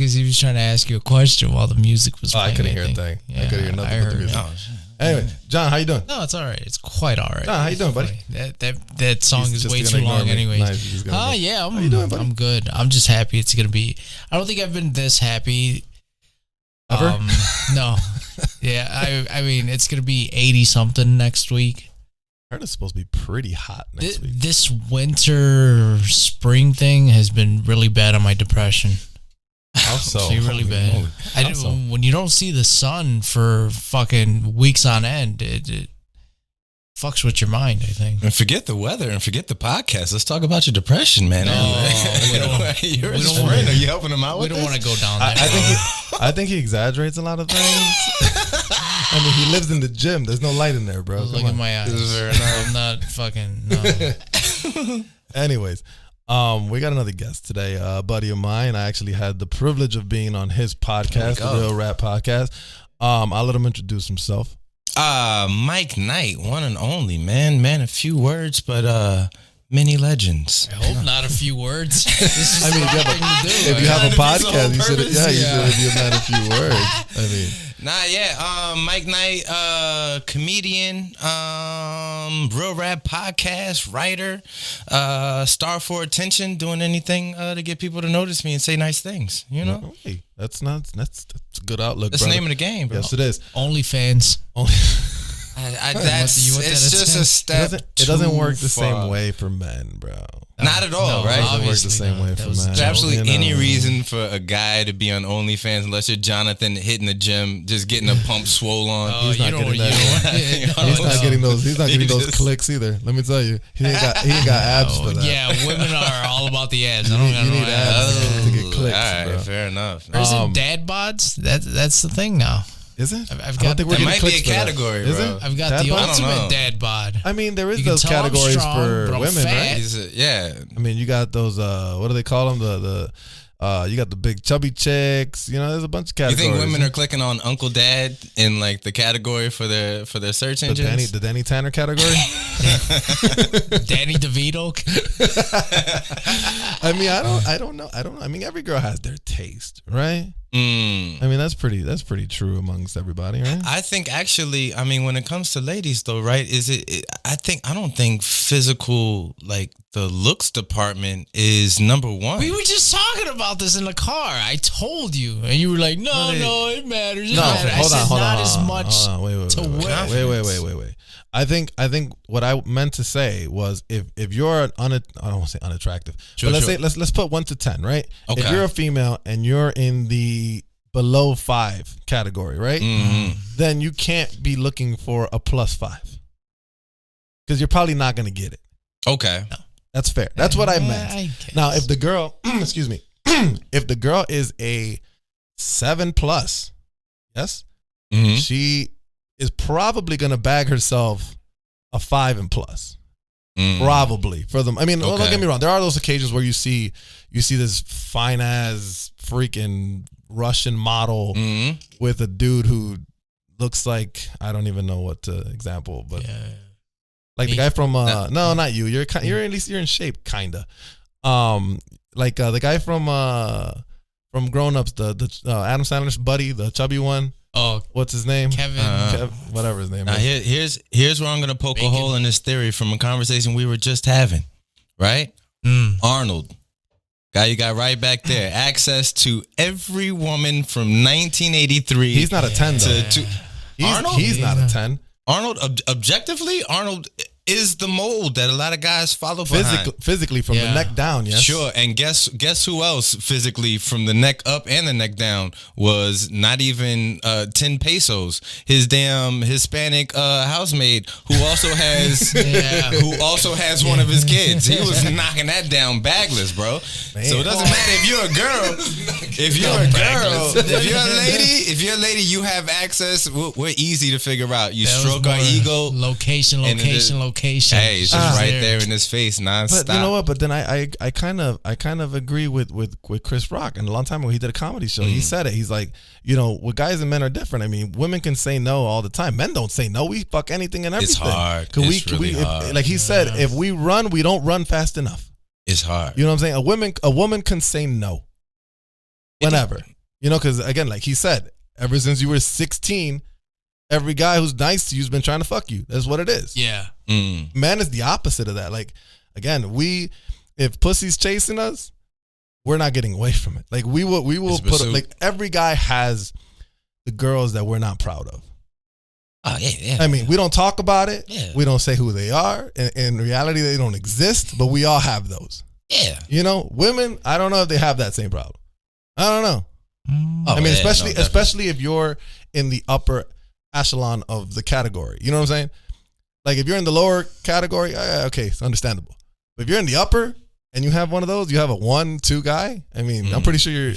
because he was trying to ask you a question while the music was playing. I couldn't hear a thing. Yeah, I couldn't hear nothing but the music. Anyway, John, how you doing? No, it's all right. It's quite all right. John, how you doing, buddy? That song is way too long anyway. Nice, yeah, how you doing, buddy? I'm good. I'm just happy it's going to be. I don't think I've been this happy. Ever? No. Yeah, I mean, it's going to be 80-something next week. I heard it's supposed to be pretty hot next week. This winter, spring thing has been really bad on my depression. How so? It's really bad. When you don't see the sun for fucking weeks on end, it fucks with your mind, I think. And forget the weather and forget the podcast. Let's talk about your depression, man. You're his friend. Are you helping him out with this? We don't want to go down there. I think he exaggerates a lot of things. I mean, he lives in the gym. There's no light in there, bro. Look at my eyes. I'm not fucking, no. Anyways, we got another guest today, a buddy of mine. I actually had the privilege of being on his podcast, the Real Rap Podcast. I'll let him introduce himself. Mike Knight, one and only, man. A few words, but many legends. I hope not a few words. This is I mean, if you have a podcast, you should be a man of few words. I mean, Mike Knight, comedian, Real Rap Podcast, writer, star for attention, doing anything to get people to notice me and say nice things. You know, hey, that's a good outlook. That's the name of the game, bro. Yes, it is. OnlyFans. It's just a step. It doesn't work the same way for men, bro. Not at all, right? It doesn't work the same way for men. There's absolutely any reason for a guy to be on OnlyFans unless you're Jonathan hitting the gym, just getting a pump swole on. He's not getting that. He's not getting those. He's not getting those clicks either. Let me tell you, he ain't got abs for that. Yeah, women are all about the abs. You need abs to get clicks. All right, bro. fair enough. Or is it dad bods? That's the thing now. Is it? I've got. That might be a category, bro. Is it? I've got the ultimate dad bod. I mean, there is those categories for women, right? Yeah. I mean, you got those. What do they call them? You got the big chubby chicks. You know, there's a bunch of categories. You think women are clicking on Uncle Dad in like the category for their search engines? The Danny Tanner category. Danny DeVito. I mean, I don't know. I mean, every girl has their taste, right? I mean, that's pretty true amongst everybody, right? I think actually, I mean, when it comes to ladies though, right? I don't think physical, like the looks department is number one. We were just talking about this in the car. I told you, and you were like, "No, it matters." Hold on. As much wait. I think what I meant to say was if you're I don't want to say unattractive, but let's put 1 to 10, right? Okay. If you're a female and you're in the below 5 category, right? Mm-hmm. Then you can't be looking for a +5 because you're probably not going to get it. Okay, that's fair. That's what I meant. Now, if the girl, excuse me, if the girl is a 7+, yes, she is probably going to bag herself a 5 and plus. Probably for them. I mean, don't get me wrong. There are those occasions where you see this fine ass freaking Russian model with a dude who looks like, I don't even know what to example, but like the guy from no, not you. You're at least you're in shape, kinda. Like the guy from Grown Ups, the Adam Sandler's buddy, the chubby one. Oh, what's his name? Kevin. Whatever his name is. Here's where I'm gonna poke a hole in this theory from a conversation we were just having, right? Arnold, guy you got right back there, access to every woman from 1983. He's not a 10 though. Arnold? He's not a 10. Arnold, objectively, Arnold is the mold that a lot of guys follow behind. Physically from the neck down, yes. Sure, and guess who else physically from the neck up and the neck down was not even 10 pesos. His damn Hispanic housemaid who also has one of his kids. He was knocking that down bagless, bro. Man. So it doesn't matter if you're a girl. If you're a lady, you have access. We're easy to figure out. You stroke our ego. Location. Hey, it's just right there in his face, nonstop. But you know what? But then I kind of agree with Chris Rock. And a long time ago, he did a comedy show. He said it. He's like, you know, what guys and men are different. I mean, women can say no all the time. Men don't say no. We fuck anything and everything. It's hard. It's really hard. Like he said, if we run, we don't run fast enough. It's hard. You know what I'm saying? A woman can say no. Whenever. You know, because again, like he said, ever since you were 16, every guy who's nice to you has been trying to fuck you. That's what it is. Yeah. Man is the opposite of that. Like, again, if pussy's chasing us, we're not getting away from it. Like we will put like every guy has the girls that we're not proud of. Oh yeah. I mean, we don't talk about it. Yeah. We don't say who they are. In reality, they don't exist, but we all have those. Yeah. You know, women, I don't know if they have that same problem. I don't know. I mean, especially if you're in the upper echelon of the category. You know what I'm saying? Like if you're in the lower category, okay, it's understandable. But if you're in the upper and you have one of those, you have a 1-2 guy. I mean, I'm pretty sure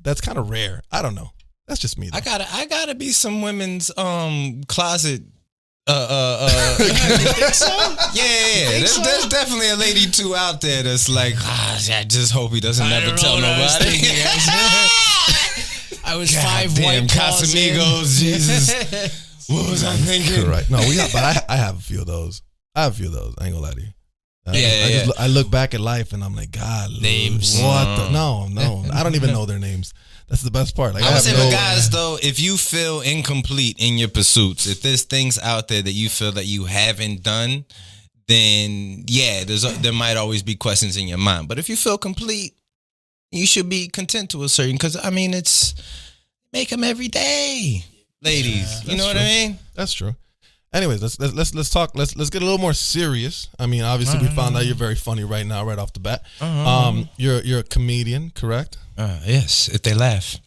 that's kind of rare. I don't know. That's just me, though. I gotta be some women's closet. You think so? Yeah. There's definitely a lady too out there that's like, I just hope he doesn't never tell nobody. I was 5 white Casamigos, Jesus. What was I thinking? Right. No, but I have a few of those. I ain't gonna lie to you. I look back at life and I'm like, God, names. What? No. I don't even know their names. That's the best part. Like, I would say for guys though, if you feel incomplete in your pursuits, if there's things out there that you feel that you haven't done, then yeah, there might always be questions in your mind. But if you feel complete, you should be content to a certain. Because I mean, it's make them every day, ladies. You know what I mean? That's true. Anyways, let's talk. Let's get a little more serious. I mean, obviously, we found out you're very funny right now, right off the bat. You're a comedian, correct? Yes, if they laugh.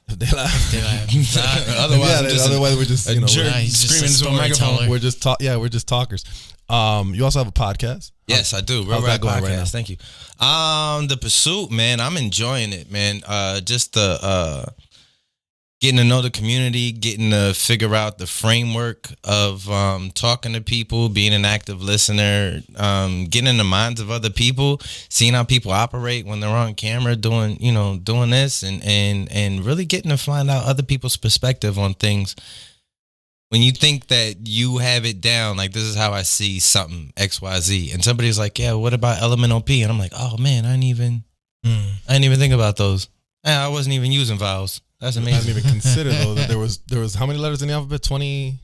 Otherwise, we're just screaming into a microphone. We're just we're just talkers. You also have a podcast. Yes, I do. How's that going right now? Thank you. The pursuit, man. I'm enjoying it, man. Just the getting to know the community, getting to figure out the framework of talking to people, being an active listener, getting in the minds of other people, seeing how people operate when they're on camera, doing this, and really getting to find out other people's perspective on things. When you think that you have it down, like this is how I see something XYZ, and somebody's like, "Yeah, what about elemental P?" And I'm like, "Oh man, I didn't even think about those. I wasn't even using vowels." That's amazing. I didn't even consider though that there was how many letters in the alphabet? 20.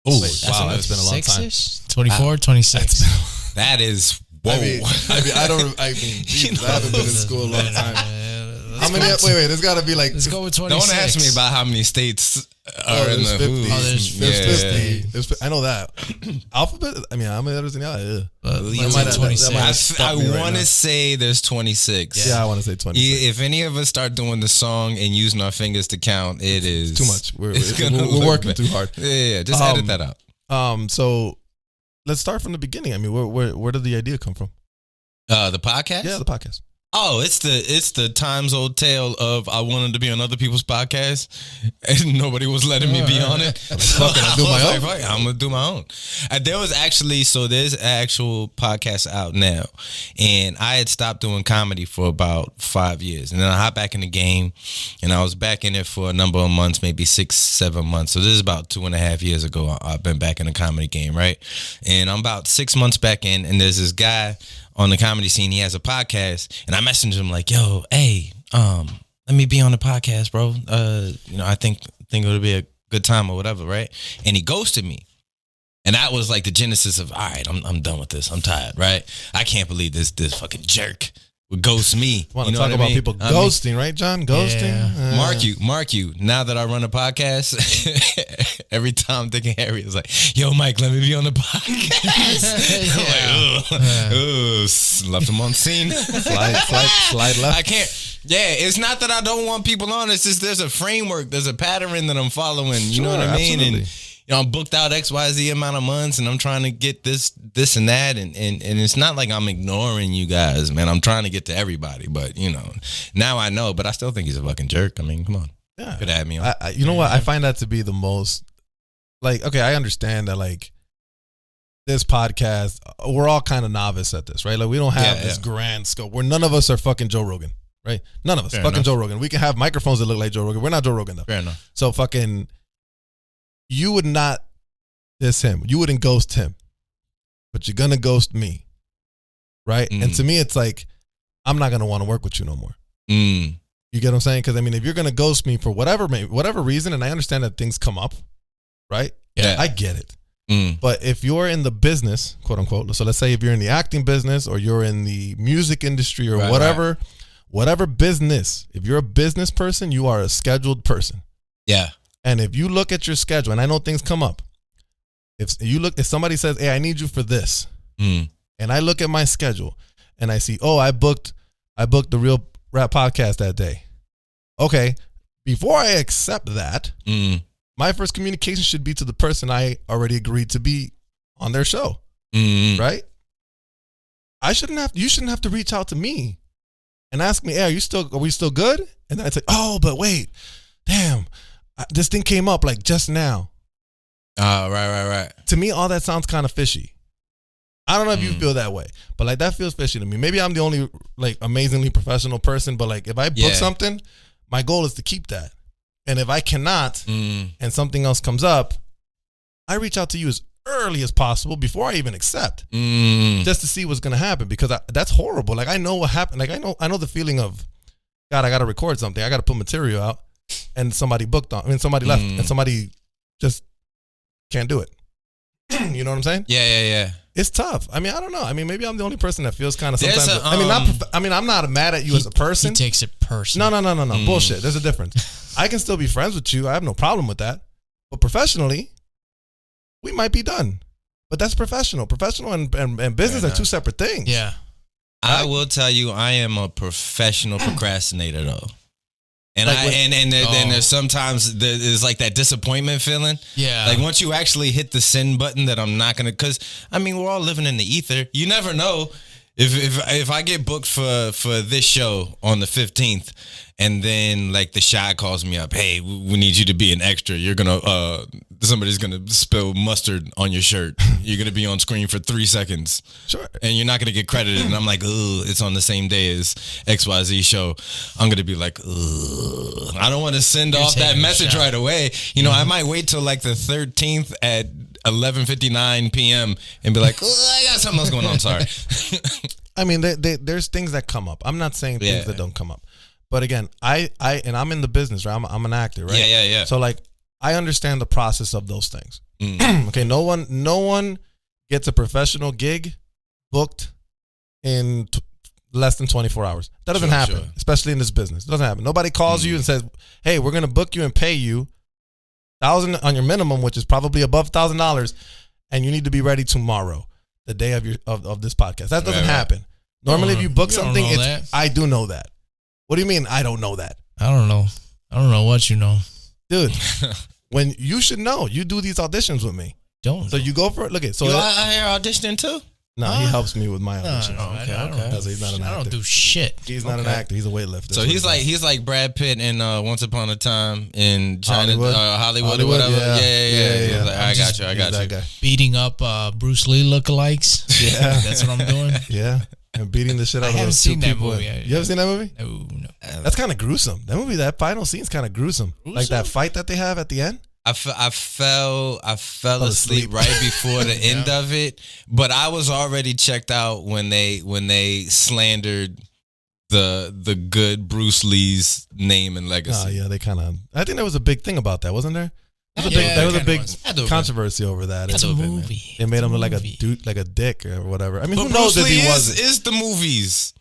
Oh, wow, that's been a long time. 24, 26. That is whoa. I mean, Jesus, I haven't been in school a long time. How many? Wait, there's got to be like. Let's go with 26. Don't ask me about how many states are in the 50. There's 50. I know that. Alphabet? I mean, how many letters in the alphabet? I want to say there's 26. Yeah, I want to say 26. If any of us start doing the song and using our fingers to count, it is too much. We're working too hard. Yeah, just edit that out. So let's start from the beginning. I mean, where did the idea come from? The podcast? Yeah, the podcast. Oh, it's the times old tale of I wanted to be on other people's podcasts and nobody was letting me be on it. So I'm gonna do my own. There's actual podcast out now, and I had stopped doing comedy for about 5 years, and then I hopped back in the game, and I was back in it for a number of months, maybe 6-7 months. So this is about 2.5 years ago. I've been back in the comedy game, right? And I'm about 6 months back in, and there's this guy on the comedy scene. He has a podcast, and I messaged him like, "Yo, hey, let me be on the podcast, bro. I think it would be a good time or whatever, right?" And he ghosted me, and that was like the genesis of, all right, I'm done with this. I'm tired, right? I can't believe this fucking jerk would ghost me. Want to talk about people ghosting, right, John? Ghosting. Yeah. Mark you. Now that I run a podcast, every time Dick and Harry is like, "Yo, Mike, let me be on the podcast." I'm like, left him on scene. slide left. I can't. Yeah, it's not that I don't want people on. It's just there's a framework, there's a pattern that I'm following. You know what I mean? Absolutely. And I'm booked out XYZ amount of months, and I'm trying to get this and that, and it's not like I'm ignoring you guys, man. I'm trying to get to everybody, but now I know, but I still think he's a fucking jerk. I mean, come on, could have me on. You know what? I find that to be the most, like, okay, I understand that, like, this podcast, we're all kind of novice at this, right? Like, we don't have this grand scope where none of us are fucking Joe Rogan, right? None of us fucking Joe Rogan. We can have microphones that look like Joe Rogan. We're not Joe Rogan though. Fair enough. So fucking. You would not diss him. You wouldn't ghost him. But you're going to ghost me. Right? And to me, it's like, I'm not going to want to work with you no more. You You get what I'm saying? Because I mean, if you're gonna ghost me for whatever reason, and I understand that things come up, right? Yeah, I get it. But if you're in the business, quote unquote, so let's say if you're in the acting business or you're in the music industry or whatever business, if you're a business person, you are a scheduled person. Yeah. And if you look at your schedule, and I know things come up, if somebody says, "Hey, I need you for this," and I look at my schedule and I see, "Oh, I booked the Real Rap podcast that day." Okay, before I accept that, my first communication should be to the person I already agreed to be on their show, right? You shouldn't have to reach out to me and ask me, "Hey, are we still good?" And then I say, "Oh, but wait, damn, this thing came up like just now." Right. To me, all that sounds kind of fishy. I don't know if you feel that way, but like that feels fishy to me. Maybe I'm the only like amazingly professional person, but like if I book something, my goal is to keep that. And if I cannot and something else comes up, I reach out to you as early as possible before I even accept, just to see what's going to happen, because that's horrible. Like I know what happened. Like I know the feeling of, God, I got to record something. I got to put material out, and somebody somebody left, and somebody just can't do it. You know what I'm saying? Yeah. It's tough. I mean, I don't know. I mean, maybe I'm the only person that feels kind of sometimes. I'm not mad at you as a person. He takes it personal. No. Bullshit. There's a difference. I can still be friends with you. I have no problem with that. But professionally, we might be done. But that's professional. Professional and business are two separate things. Yeah. I will tell you, I am a professional procrastinator, though. And like then there's sometimes there's like that disappointment feeling. Yeah. Like once you actually hit the send button that I'm not gonna, because I mean we're all living in the ether. You never know if I get booked for this show on the 15th, and then like the Shy calls me up, "Hey, we need you to be an extra. You're gonna somebody's gonna spill mustard on your shirt. You're gonna be on screen for 3 seconds, sure, and you're not gonna get credited." And I'm like, "Ugh, it's on the same day as XYZ show." I'm gonna be like, "Ugh, I don't want to send off that message right away." You know, I might wait till like the 13th at 11:59 p.m. and be like, "I got something else going on." Sorry. I mean, there's things that come up. I'm not saying things that don't come up, but again, and I'm in the business, right? I'm an actor, right? Yeah. So like, I understand the process of those things. Okay, no one gets a professional gig booked in less than 24 hours. That doesn't happen, especially in this business. It doesn't happen. Nobody calls you and says, "Hey, we're gonna book you and pay you $1,000 on your minimum, which is probably above $1,000, and you need to be ready tomorrow, the day of this podcast." That doesn't happen. Normally, if you book something, I do know that. What do you mean I don't know that? I don't know. I don't know what you know, dude. When you should know, you do these auditions with me. So you go for it. Look at so you out here auditioning too. No, he helps me with my audition. Okay. He's not an actor. I don't do shit. He's not an actor. He's a weightlifter. So he's like Brad Pitt in Once Upon a Time in China, Hollywood or whatever. Yeah. Like, I got you. Beating up Bruce Lee lookalikes. Yeah, that's what I'm doing. Yeah, and beating the shit out of those two people. You ever seen that movie? No. That's kind of gruesome. That final scene's kind of gruesome. Like that fight that they have at the end. I fell asleep right before the end of it, but I was already checked out when they slandered the good Bruce Lee's name and legacy. Oh yeah, they kind of. I think there was a big thing about that, wasn't there? There was a big controversy over that. It's a movie. They made him look like a dude, like a dick or whatever. I mean, but who knows Bruce if he Lee wasn't? Is the movies.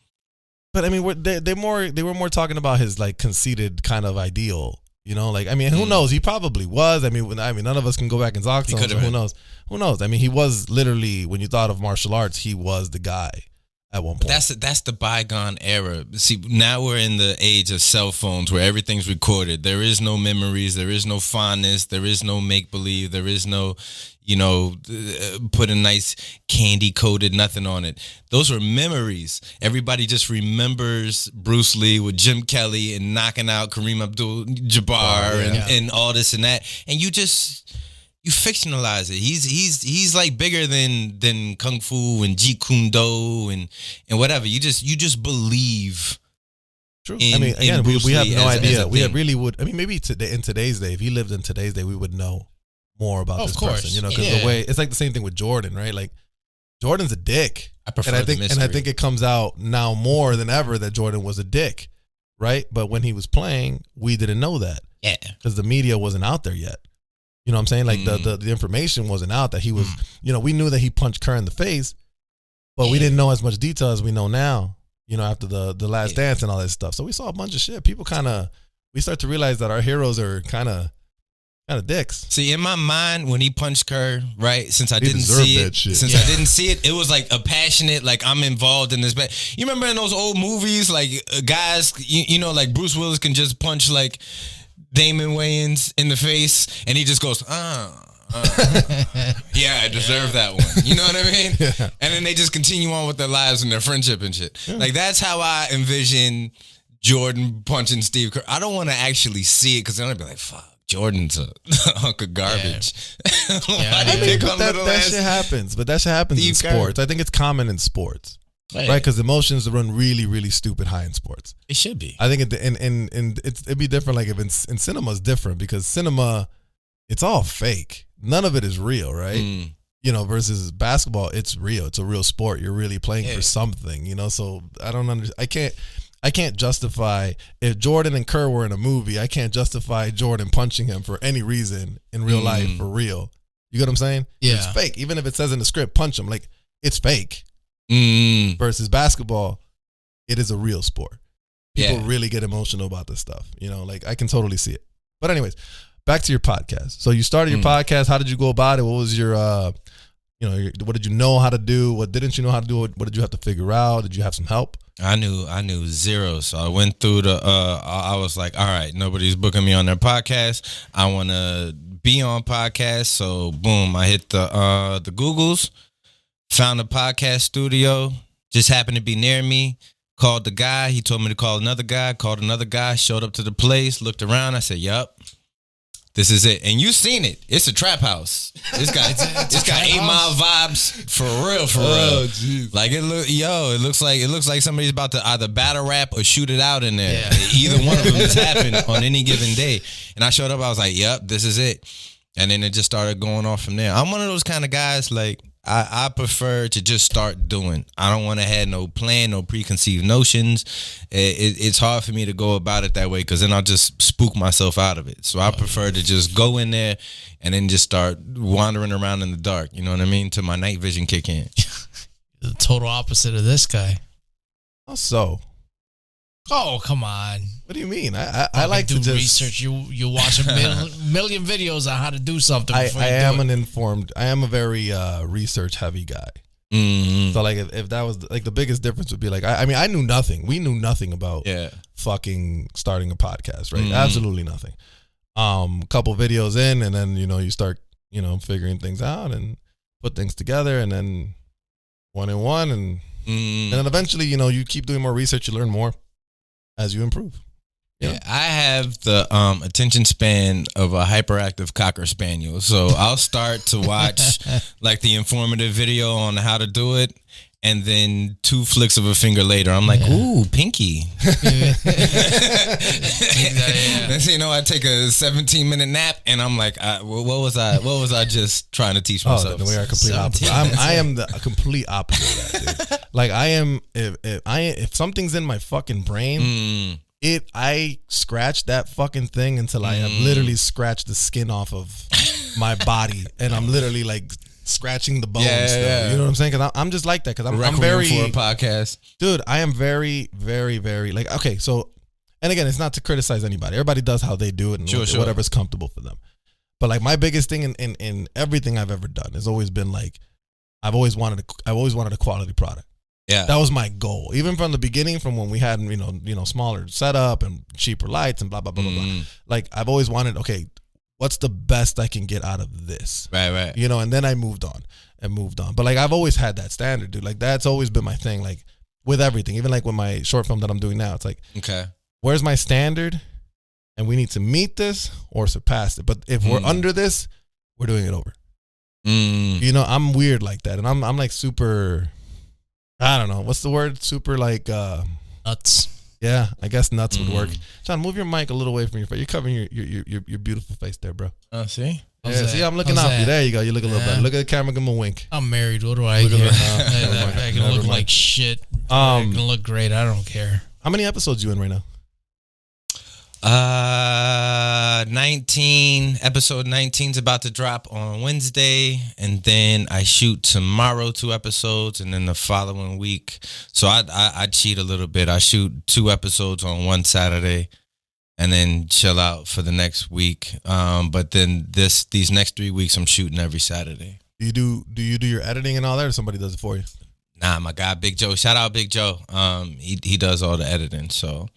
But I mean, they were more talking about his like conceited kind of ideal. You know, like, I mean, who knows? He probably was. I mean, none of us can go back and talk to him. So who knows? Who knows? I mean, he was literally, when you thought of martial arts, he was the guy at one point. That's the bygone era. See, now we're in the age of cell phones where everything's recorded. There is no memories. There is no fondness. There is no make believe. There is no, put a nice candy coated nothing on it. Those were memories. Everybody just remembers Bruce Lee with Jim Kelly and knocking out Kareem Abdul-Jabbar and all this and that. And you fictionalize it. He's like bigger than Kung Fu and Jeet Kune Do and whatever. You just believe. True. I mean, again, we have no idea. We really would. I mean, maybe in today's day, if he lived in today's day, we would know more about this person. Because the way it's like the same thing with Jordan, right? Like Jordan's a dick. I prefer and I think it comes out now more than ever that Jordan was a dick, right? But when he was playing, we didn't know that. Yeah. Because the media wasn't out there yet. You know what I'm saying? Like the information wasn't out that he was, we knew that he punched Kerr in the face, but we didn't know as much detail as we know now, after the last dance and all that stuff. So we saw a bunch of shit. People we start to realize that our heroes are kind of dicks. See, in my mind, when he punched Kerr, right? Since I didn't see it, it was like a passionate, like I'm involved in this. You remember in those old movies, like guys, like Bruce Willis can just punch like Damon Wayans in the face, and he just goes, yeah, I deserve that one. You know what I mean? Yeah. And then they just continue on with their lives and their friendship and shit. Yeah. Like that's how I envision Jordan punching Steve Kerr. I don't want to actually see it because then I'd be like, fuck. Jordan's a hunk of garbage. Yeah. That shit happens. But that shit happens in sports. I think it's common in sports. Right? Because emotions run really, really stupid high in sports. It should be. I think it'd be different. Like if in cinema is different because cinema, it's all fake. None of it is real, right? Versus basketball, it's real. It's a real sport. You're really playing for something, So I don't understand. I can't justify if Jordan and Kerr were in a movie. I can't justify Jordan punching him for any reason in real life for real. You get what I'm saying? Yeah, it's fake. Even if it says in the script, punch him. Like it's fake. Versus basketball, it is a real sport. People really get emotional about this stuff. Like I can totally see it. But anyways, back to your podcast. So you started your podcast. How did you go about it? What was your what did you know how to do? What didn't you know how to do? What did you have to figure out? Did you have some help? I knew zero. So I went through I was like, all right, nobody's booking me on their podcast. I want to be on podcasts. So boom, I hit the Googles, found a podcast studio, just happened to be near me, called the guy. He told me to call another guy, called another guy, showed up to the place, looked around. I said, yup. This is it. And you've seen it. It's a trap house. It's got 8 Mile vibes for real. Oh, geez. Like it looks like somebody's about to either battle rap or shoot it out in there. Yeah. Either one of them has happened on any given day. And I showed up, I was like, yep, this is it. And then it just started going off from there. I'm one of those kind of guys, like, I prefer to just start doing. I don't want to have no plan, no preconceived notions. It's hard for me to go about it that way because then I'll just spook myself out of it. So I prefer to just go in there and then just start wandering around in the dark. You know what I mean? Till my night vision kick in. The total opposite of this guy. How so? Oh, come on. What do you mean? I like to just research. You watch a million videos on how to do something. I am a very research heavy guy. So like if that was like the biggest difference would be like I knew nothing. We knew nothing about fucking starting a podcast, right? Absolutely nothing. Couple videos in, and then you start figuring things out and put things together, and then one and one, and then eventually you keep doing more research, you learn more as you improve. Yeah, I have the attention span of a hyperactive Cocker Spaniel. So I'll start to watch like the informative video on how to do it. And then 2 flicks of a finger later, I'm like, ooh, pinky. Next thing I take a 17-minute nap, and I'm like, what was I just trying to teach myself? Oh, we are complete opposite. I am the complete opposite of that, dude. Like I am, if something's in my fucking brain, I scratch that fucking thing until I have literally scratched the skin off of my body, and I'm literally like scratching the bones. Yeah. You know what I'm saying? Because I'm just like that. Because I'm very for a podcast, dude. I am very, very, very like okay. So, and again, it's not to criticize anybody. Everybody does how they do it and whatever's comfortable for them. But like my biggest thing in everything I've ever done has always been like I've always wanted a quality product. Yeah, that was my goal. Even from the beginning, from when we had smaller setup and cheaper lights and blah blah blah blah blah. Like I've always wanted, okay, what's the best I can get out of this? Right. And then I moved on. But like I've always had that standard, dude. Like that's always been my thing. Like with everything, even like with my short film that I'm doing now, it's like, okay, where's my standard? And we need to meet this or surpass it. But if we're under this, we're doing it over. I'm weird like that, and I'm like super. I don't know. What's the word? Super like nuts. Yeah, I guess nuts would work. John, move your mic a little away from your face. You're covering your beautiful face there, bro. Oh, see? Yeah, see, I'm looking out for you. There you go. You look a little better. Look at the camera. Give him a wink. I'm married. What do I care? I can look like shit. I can look great. I don't care. How many episodes you in right now? Episode 19 is about to drop on Wednesday, and then I shoot tomorrow 2 episodes, and then the following week. So I cheat a little bit. I shoot 2 episodes on one Saturday, and then chill out for the next week. But then these next 3 weeks, I'm shooting every Saturday. Do you do your editing and all that, or somebody does it for you? Nah, my guy Big Joe. Shout out Big Joe. He does all the editing. So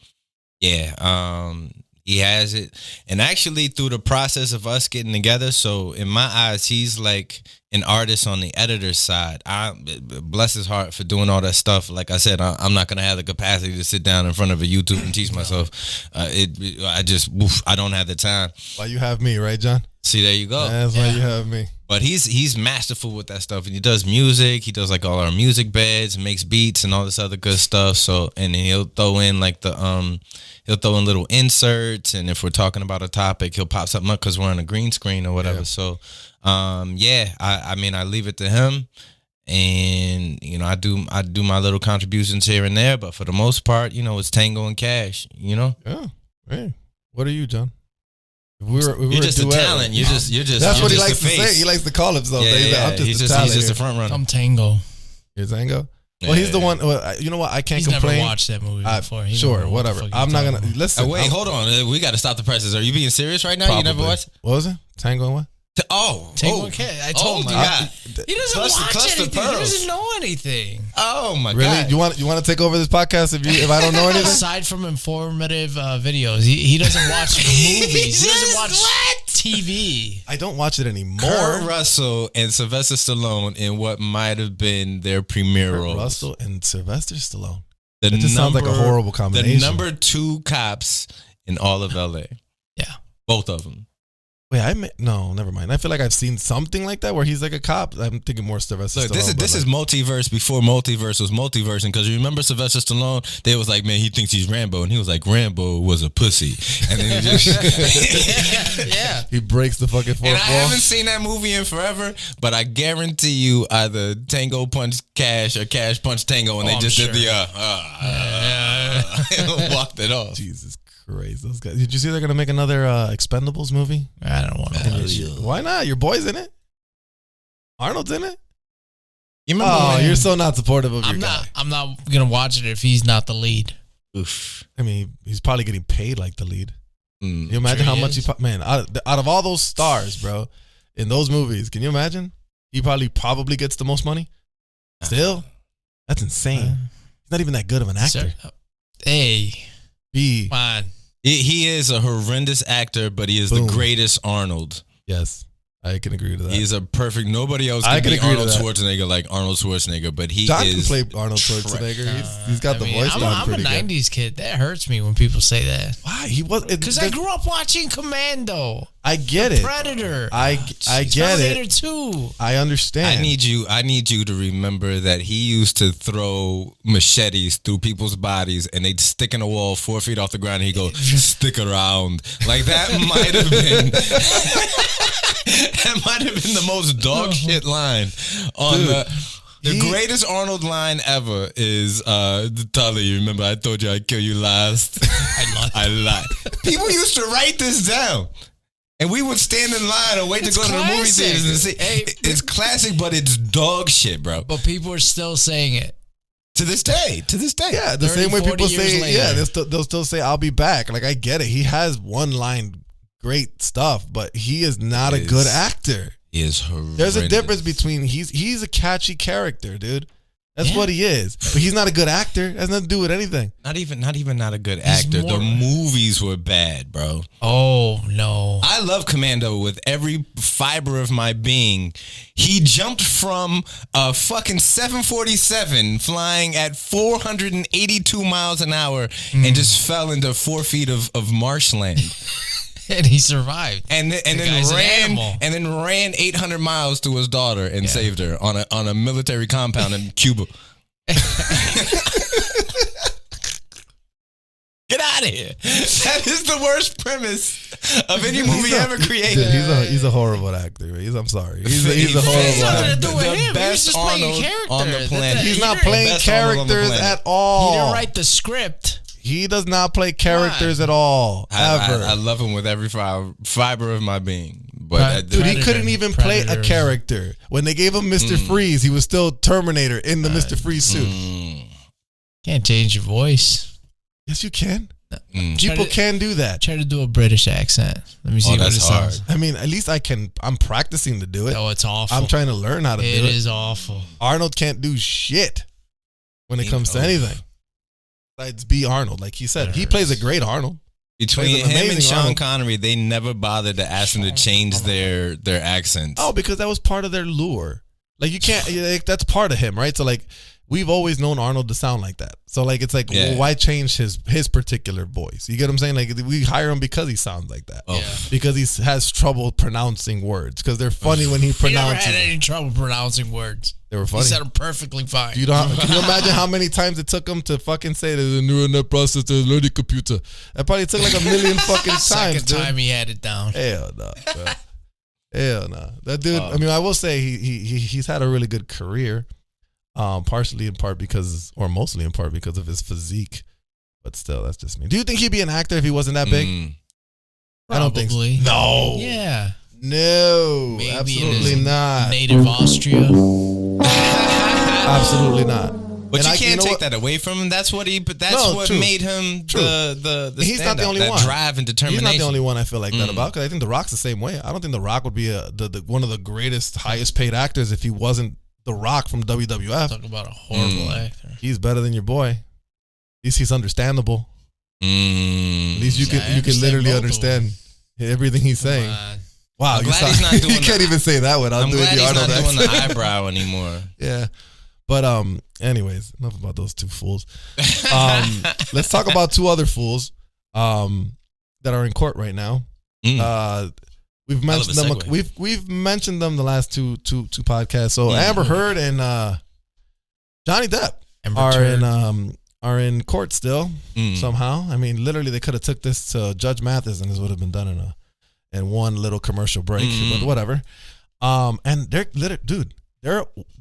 yeah, he has it. And actually, through the process of us getting together, so in my eyes, he's like an artist on the editor's side. I bless his heart for doing all that stuff. Like I said, I'm not gonna have the capacity to sit down in front of a YouTube and teach myself. I don't have the time. Why you have me, right, John? See, there you go. That's why you have me. But he's masterful with that stuff, and he does music. He does like all our music beds, and makes beats, and all this other good stuff. So, and then he'll throw in like he'll throw in little inserts, and if we're talking about a topic, he'll pop something up because we're on a green screen or whatever. Yeah. So, I mean, I leave it to him, and I do my little contributions here and there. But for the most part, it's Tango and Cash. Yeah. Hey, what are you, John? You're just a talent. You're just. That's what he likes to say. He likes to call himself. Yeah, he's just a front runner. I'm Tango. You're Tango. Well, he's the one. You know what? I can't complain. He's never watched that movie before. Sure, whatever. I'm not gonna listen. Wait, hold on. We got to stop the presses. Are you being serious right now? Probably. You never watched? What was it? Tango and what? Tango and Cash. I told him. God. He doesn't watch anything. He doesn't know anything. Oh my God! Really? You want to take over this podcast if I don't know anything? Aside from informative videos, he doesn't watch movies. He doesn't watch TV. I don't watch it anymore. Kurt Russell and Sylvester Stallone in what might have been their premiere role. Russell and Sylvester Stallone. It just sounds like a horrible combination. The number 2 cops in all of LA. Yeah, both of them. Wait, no, never mind. I feel like I've seen something like that where he's like a cop. I'm thinking more Sylvester Stallone. Look, this is multiverse before multiverse was multiversing, because you remember Sylvester Stallone? They was like, man, he thinks he's Rambo, and he was like, Rambo was a pussy, and then he just yeah, he breaks the fucking fourth wall. And I haven't seen that movie in forever, but I guarantee you, either Tango punched Cash or Cash punched Tango, and they just did the walked it off. Jesus Christ, those guys. Did you see they're gonna make another Expendables movie? I don't want to watch it. Why not? Your boy's in it. Arnold's in it. You remember you're so not supportive of your guy. I'm not gonna watch it if he's not the lead. Oof. I mean, he's probably getting paid like the lead. Can you imagine how much man, out of all those stars, bro, in those movies, can you imagine? He probably gets the most money. Still, that's insane. He's not even that good of an actor. Come on. He is a horrendous actor, but he is the greatest Arnold. Yes, I can agree to that. He's a perfect. Nobody else can be Arnold Schwarzenegger like Arnold Schwarzenegger, but John can play Arnold Schwarzenegger. He's got the voice down I'm a '90s kid. That hurts me when people say that. Why? He was because I grew up watching Commando. I get it. Predator. I get it. Too. I understand. I need you to remember that he used to throw machetes through people's bodies, and they'd stick in a wall 4 feet off the ground, and he'd go, "Stick around." Like that might have been. That might have been the most dog shit line on the greatest Arnold line ever is Tully, you remember I told you I'd kill you last? I lied. People used to write this down. And we would stand in line and wait to go to the movie theaters and see. It's classic, but it's dog shit, bro. But people are still saying it. To this day. Yeah, the same way people say, they'll still say, "I'll be back." Like, I get it. He has one line, great stuff, but he is not a good actor. He is horrendous. There's a difference between he's a catchy character, dude. That's what he is. But he's not a good actor. It has nothing to do with anything. Not even not a good actor. The movies were bad, bro. Oh, no. I love Commando with every fiber of my being. He jumped from a fucking 747 flying at 482 miles an hour and just fell into 4 feet of marshland. And he survived. And then ran 800 miles to his daughter and saved her on a military compound in Cuba. Get out of here. That is the worst premise of any movie ever created. Dude, he's a horrible actor. I'm sorry. He's a horrible actor. The best Arnold on the planet. He's not playing characters at all. He didn't write the script. He does not play characters at all. Ever. I love him with every fiber of my being. But dude, he couldn't even play a character. When they gave him Mr. Freeze, he was still Terminator in the Mr. Freeze suit. Can't change your voice. Yes, you can. People can do that. Try to do a British accent. Let me see what it sounds. I mean, at least I can. I'm practicing to do it. Oh, it's awful. I'm trying to learn how to do it. It is awful. Arnold can't do shit when it comes to anything. Besides be Arnold. Like he said, he plays a great Arnold. Between him and Sean Connery, they never bothered to ask them to change their accents. Oh, because that was part of their lure. Like you can't. Like, that's part of him, right? So like we've always known Arnold to sound like that. So like it's like, well, why change his particular voice? You get what I'm saying? Like we hire him because he sounds like that. Oh. Yeah. Because he has trouble pronouncing words. Because they're funny when he pronounces. He never had any trouble pronouncing words. They were funny. He said them perfectly fine. Can you imagine how many times it took him to fucking say there's a neural net processor, learning computer? That probably took like a million fucking times. Second time he had it down. Hell no, bro. Hell no. That dude. I mean, I will say he's had a really good career. Partially in part because, or mostly in part because of his physique, but still, that's just me. Do you think he'd be an actor if he wasn't that big? I don't think so. No. Yeah. No. Maybe absolutely not. Native Austria. Absolutely not. But you can't take that away from him. That's what made him the he's not the only one. Drive and determination. He's not the only one I feel like that about, because I think The Rock's the same way. I don't think The Rock would be one of the greatest, highest paid actors if he wasn't The Rock from WWF. Talk about a horrible actor. He's better than your boy. At least he's understandable. At least you can literally understand everything he's saying. Wow, I'm glad he's not doing you can't even say that one. I'm glad he's not doing the eyebrow anymore. Yeah. But anyways, enough about those two fools. Let's talk about two other fools that are in court right now. We've mentioned them. We've mentioned them the last two podcasts. So Amber Heard and Johnny Depp are in court still somehow. I mean, literally, they could have took this to Judge Mathis and this would have been done in one little commercial break, but whatever. And they're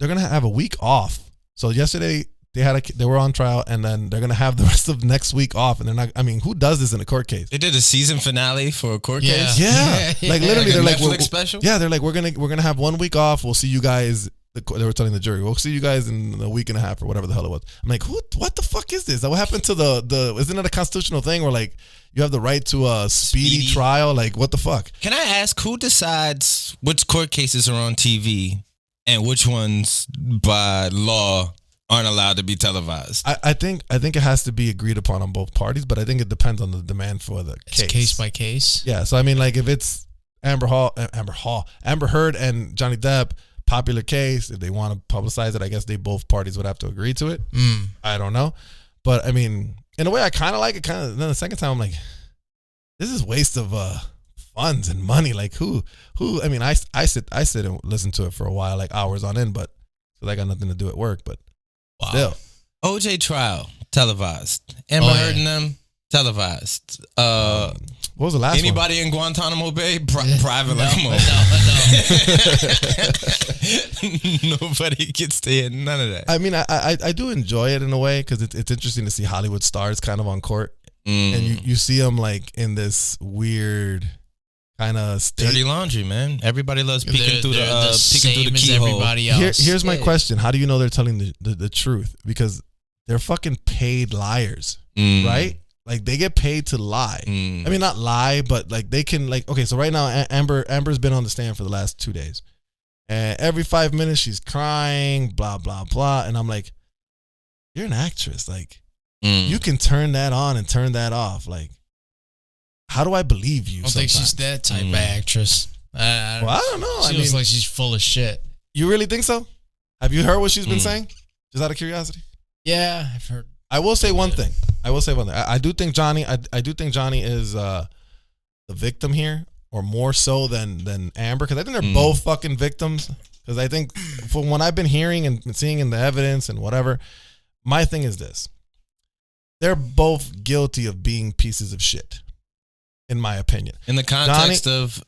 gonna have a week off. So yesterday they were on trial, and then they're gonna have the rest of next week off, and they're not. I mean, who does this in a court case? They did a season finale for a court case. Yeah. Like literally, they're like Netflix special. Yeah, they're like we're gonna have 1 week off. We'll see you guys. They were telling the jury, we'll see you guys in a week and a half or whatever the hell it was. I'm like, what the fuck is this? What happened to the isn't it a constitutional thing where like you have the right to a speedy trial? Like, what the fuck? Can I ask who decides which court cases are on TV and which ones by law aren't allowed to be televised? I think it has to be agreed upon on both parties, but I think it depends on the demand for the case. It's case by case. Yeah, so I mean, like if it's Amber Heard and Johnny Depp, popular case, if they want to publicize it, I guess both parties would have to agree to it. I don't know, but I mean, in a way, I kind of like it. Then the second time, I'm like, this is waste of funds and money. Like who? I mean, I sit and listen to it for a while, like hours on end, but so that got nothing to do at work. But still, OJ trial televised. Amber Heard and them televised. What was the last Anybody one? in Guantanamo Bay? Private limo. No. Nobody gets to hear none of that. I mean, I do enjoy it in a way because it's interesting to see Hollywood stars kind of on court. And you see them like in this weird kind of state. Dirty laundry, man. Everybody loves peeking through the keyhole. Everybody else. Here's my question. How do you know they're telling the truth? Because they're fucking paid liars, right? Like they get paid to lie. I mean, not lie, but like they can like, okay, so right now Amber's been on the stand for the last 2 days. And every 5 minutes she's crying, blah, blah, blah. And I'm like, you're an actress. Like you can turn that on and turn that off. Like, how do I believe you? I don't think she's that type of actress. I don't know. She looks like she's full of shit. You really think so? Have you heard what she's been saying? Just out of curiosity? Yeah, I've heard. I will say one thing. I do think Johnny. I do think Johnny is the victim here, or more so than Amber, because I think they're both fucking victims. Because I think from what I've been hearing and seeing in the evidence and whatever, my thing is this: they're both guilty of being pieces of shit, in my opinion. In the context of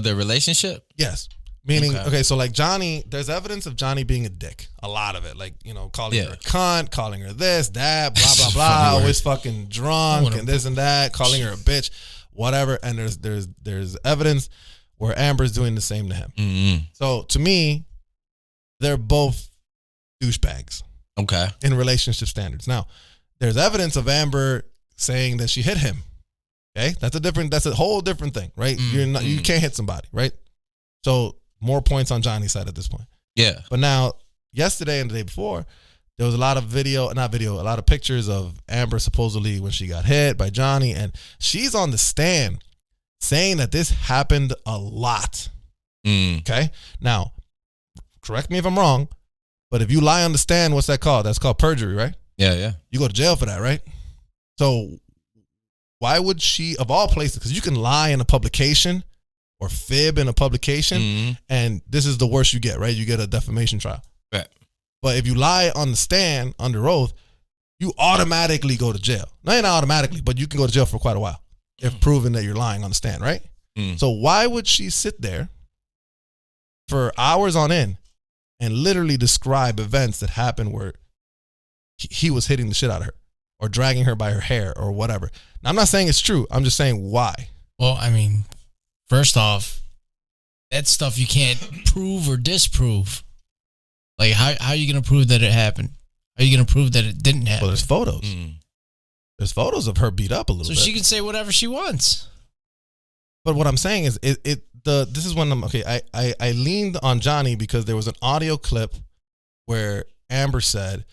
their relationship, yes. Meaning, okay, so like Johnny, there's evidence of Johnny being a dick. A lot of it. Like, you know, calling her a cunt, calling her this, that, blah, blah, blah. Always fucking drunk and this and that, calling her a bitch, whatever. And there's evidence where Amber's doing the same to him. Mm-hmm. So to me, they're both douchebags. Okay. In relationship standards. Now, there's evidence of Amber saying that she hit him. Okay? That's a whole different thing, right? You can't hit somebody, right? So more points on Johnny's side at this point. Yeah. But now, yesterday and the day before, there was a lot of a lot of pictures of Amber supposedly when she got hit by Johnny, and she's on the stand saying that this happened a lot. Okay? Now, correct me if I'm wrong, but if you lie on the stand, what's that called? That's called perjury, right? Yeah. You go to jail for that, right? So why would she, of all places, because you can lie in a publication or fib in a publication, and this is the worst you get, right? You get a defamation trial. Right. But if you lie on the stand under oath, you automatically go to jail. Not automatically, but you can go to jail for quite a while if proven that you're lying on the stand, right? So why would she sit there for hours on end and literally describe events that happened where he was hitting the shit out of her or dragging her by her hair or whatever? Now, I'm not saying it's true. I'm just saying why. Well, I mean, first off, that stuff you can't prove or disprove. Like, how are you going to prove that it happened? How are you going to prove that it didn't happen? Well, there's photos. There's photos of her beat up a little bit. So she can say whatever she wants. But what I'm saying is, this is when I leaned on Johnny because there was an audio clip where Amber said,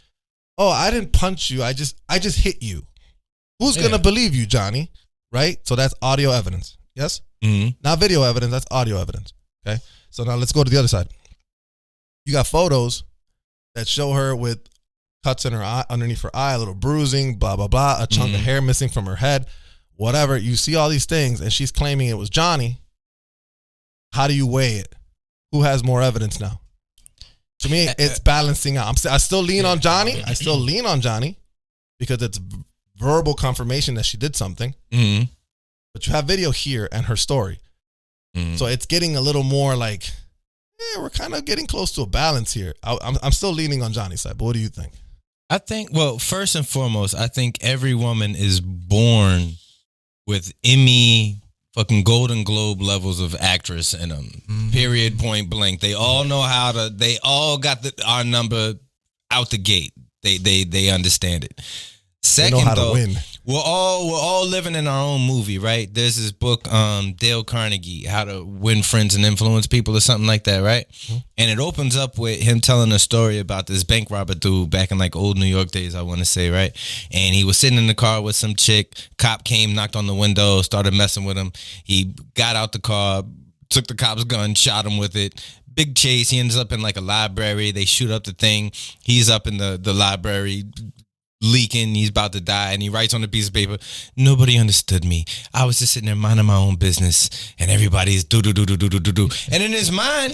"Oh, I didn't punch you. I just hit you." Who's going to believe you, Johnny? Right? So that's audio evidence. Yes? Not video evidence. That's audio evidence. Okay? So now let's go to the other side. You got photos that show her with cuts in her eye, underneath her eye, a little bruising, blah, blah, blah, a chunk of hair missing from her head, whatever. You see all these things, and she's claiming it was Johnny. How do you weigh it? Who has more evidence now? To me, it's balancing out. I still lean on Johnny. I still lean on Johnny because it's verbal confirmation that she did something. But you have video here and her story. So it's getting a little more like, we're kind of getting close to a balance here. I'm still leaning on Johnny's side, but what do you think? I think, well, first and foremost, I think every woman is born with Emmy, fucking Golden Globe levels of actress in them. Period, point blank. They all know they all got our number out the gate. They understand it. Second, they know how to win. We're all living in our own movie, right? There's this book, Dale Carnegie, How to Win Friends and Influence People or something like that, right? And it opens up with him telling a story about this bank robber dude back in like old New York days, I want to say, right? And he was sitting in the car with some chick. Cop came, knocked on the window, started messing with him. He got out the car, took the cop's gun, shot him with it. Big chase. He ends up in like a library. They shoot up the thing. He's up in the library, leaking, he's about to die, and he writes on a piece of paper, "Nobody understood me. I was just sitting there minding my own business, and everybody's do." And in his mind,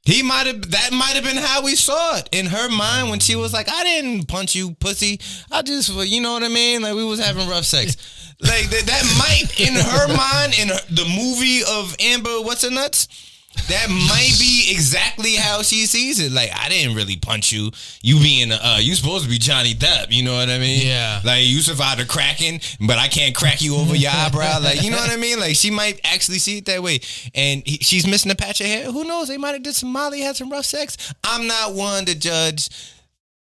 that might have been how we saw it. In her mind, when she was like, "I didn't punch you, pussy. I just, you know what I mean? Like, we was having rough sex." Like, that might, in her mind, in the movie of Amber, what's her nuts? That might be exactly how she sees it. Like, I didn't really punch you. You being you supposed to be Johnny Depp. You know what I mean? Yeah. Like, you survived a cracking, but I can't crack you over your eyebrow. Like, you know what I mean? Like, she might actually see it that way. And she's missing a patch of hair. Who knows? They might have did some Molly, had some rough sex. I'm not one to judge.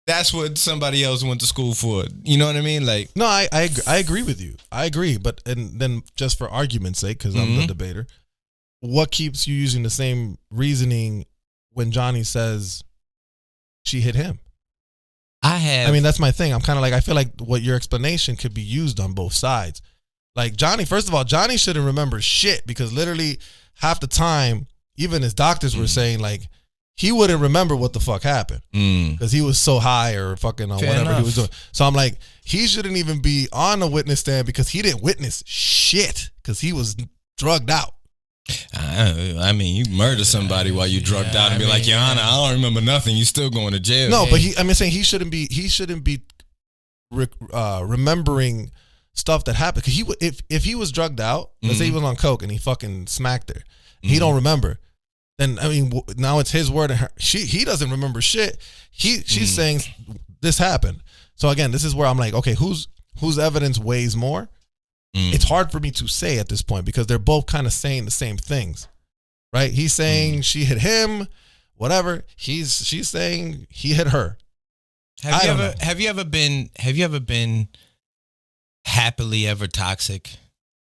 That's what somebody else went to school for. You know what I mean? Like, no, I agree with you. I agree. But and then just for argument's sake, because I'm the debater, what keeps you using the same reasoning when Johnny says she hit him? I mean, that's my thing. I'm kind of like, I feel like what your explanation could be used on both sides. Like, Johnny, first of all, Johnny shouldn't remember shit because literally half the time, even his doctors were saying like, he wouldn't remember what the fuck happened because he was so high or fucking on whatever he was doing. So I'm like, he shouldn't even be on a witness stand because he didn't witness shit because he was drugged out. I mean, you murder somebody while you drugged out and be like, Your Honor, I don't remember nothing. You still going to jail. No, but I'm saying he shouldn't be remembering stuff that happened. Cause if he was drugged out, let's say he was on coke and he fucking smacked her, he don't remember. then I mean now it's his word and her. He doesn't remember shit. She's saying this happened. So again, this is where I'm like, okay, whose evidence weighs more? It's hard for me to say at this point because they're both kind of saying the same things, right? He's saying she hit him, whatever. She's saying he hit her. Have you ever been happily ever toxic?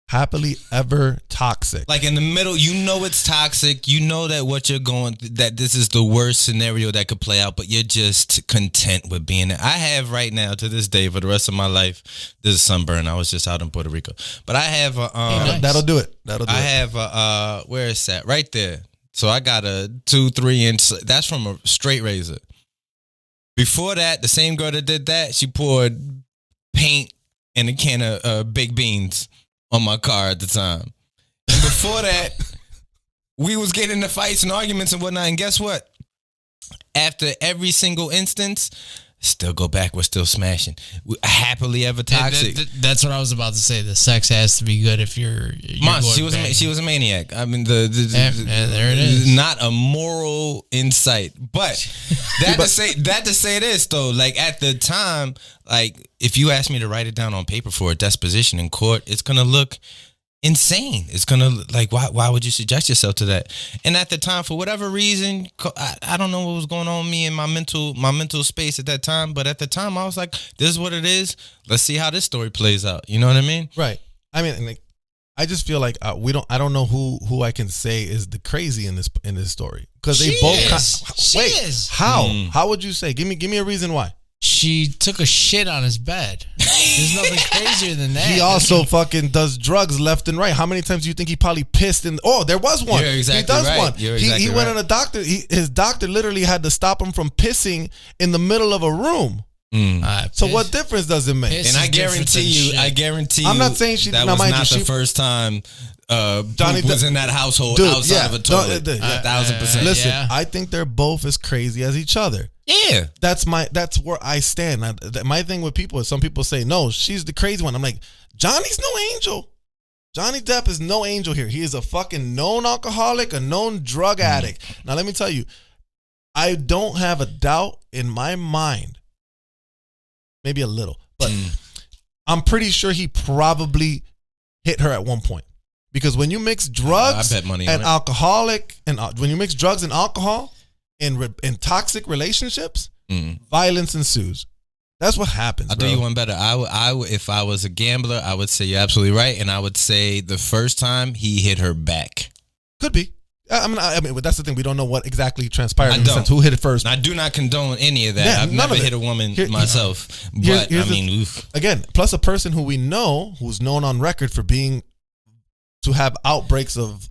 Happily ever toxic. Like in the middle, you know it's toxic. You know that that this is the worst scenario that could play out, but you're just content with being there. I have right now to this day for the rest of my life. This is sunburn. I was just out in Puerto Rico, but I have a nice. That'll do it. I have a where is that? Right there. So I got a 2-3 inch. That's from a straight razor. Before that, the same girl that did that, she poured paint and a can of baked beans on my car at the time. And before that, we was getting into fights and arguments and whatnot. And guess what? After every single instance, still go back. We're still smashing. Happily ever toxic. That's what I was about to say. The sex has to be good if you're she was a maniac. I mean, there it is. Not a moral insight, but to say this though, like at the time, like if you ask me to write it down on paper for a disposition in court, it's gonna look insane. It's gonna like why would you subject yourself to that? And at the time, for whatever reason, I don't know what was going on with me in my mental space at that time. But at the time, I was like, "This is what it is. Let's see how this story plays out." You know what I mean? Right. I mean, like, I just feel like I don't know who I can say is the crazy in this story because they both. She is. How? How would you say? Give me a reason why. She took a shit on his bed. There's nothing crazier than that. He also fucking does drugs left and right. How many times do you think he probably pissed in? Oh, there was one. You're exactly he does right. one. You're exactly he went on a doctor. His doctor literally had to stop him from pissing in the middle of a room. So what difference does it make? And I guarantee you, I'm not saying she. That was not the first time Johnny was in that household outside of a toilet. 1,000%. Listen, I think they're both as crazy as each other. Yeah, that's where I stand. My thing with people is some people say, no, she's the crazy one. I'm like, Johnny's no angel. Johnny Depp is no angel here. He is a fucking known alcoholic, a known drug addict. Now, let me tell you, I don't have a doubt in my mind, maybe a little, but I'm pretty sure he probably hit her at one point. Because when you mix drugs and alcoholic, and when you mix drugs and alcohol in toxic relationships, violence ensues. That's what happens. I'll do you one better. If I was a gambler, I would say you're absolutely right, and I would say the first time he hit her back. Could be. I mean, that's the thing. We don't know what exactly transpired. In the sense, who hit it first? I do not condone any of that. Yeah, I've never hit a woman myself. But I mean, again, plus a person who we know, who's known on record for being to have outbreaks of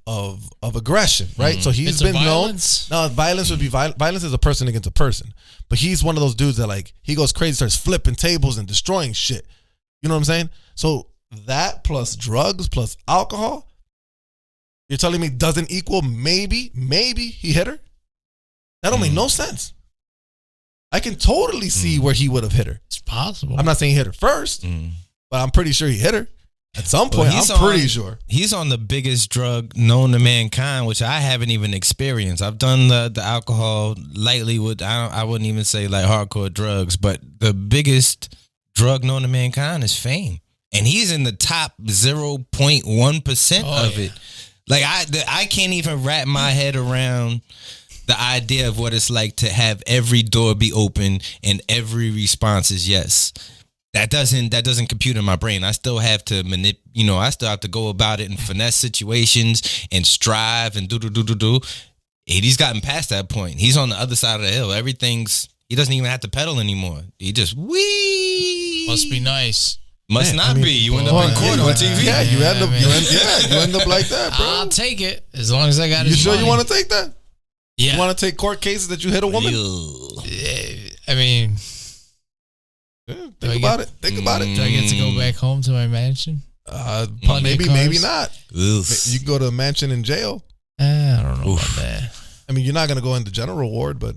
aggression, right? So he's been known. No, violence would be violence is a person against a person. But he's one of those dudes that like he goes crazy, starts flipping tables and destroying shit. You know what I'm saying? So that plus drugs plus alcohol, you're telling me doesn't equal maybe he hit her? That don't make no sense. I can totally see where he would have hit her. It's possible. I'm not saying he hit her first, but I'm pretty sure he hit her. At some point, I'm pretty sure. He's on the biggest drug known to mankind, which I haven't even experienced. I've done the alcohol lightly with, I wouldn't even say like hardcore drugs, but the biggest drug known to mankind is fame. And he's in the top 0.1% of it. Like I can't even wrap my head around the idea of what it's like to have every door be open and every response is yes. That doesn't compute in my brain. I still have to I still have to go about it and finesse situations and strive and do. And he's gotten past that point. He's on the other side of the hill. He doesn't even have to pedal anymore. He just wee. Must be nice. Must not be. You end up in court on TV. Yeah, you end up like that, bro. I'll take it as long as I got it. You sure you want to take that? Yeah. You want to take court cases that you hit a woman? I mean, think about it. Do I get to go back home to my mansion? Maybe not. Oof. You can go to a mansion in jail. I don't know about that. I mean, you're not going to go in the general ward, but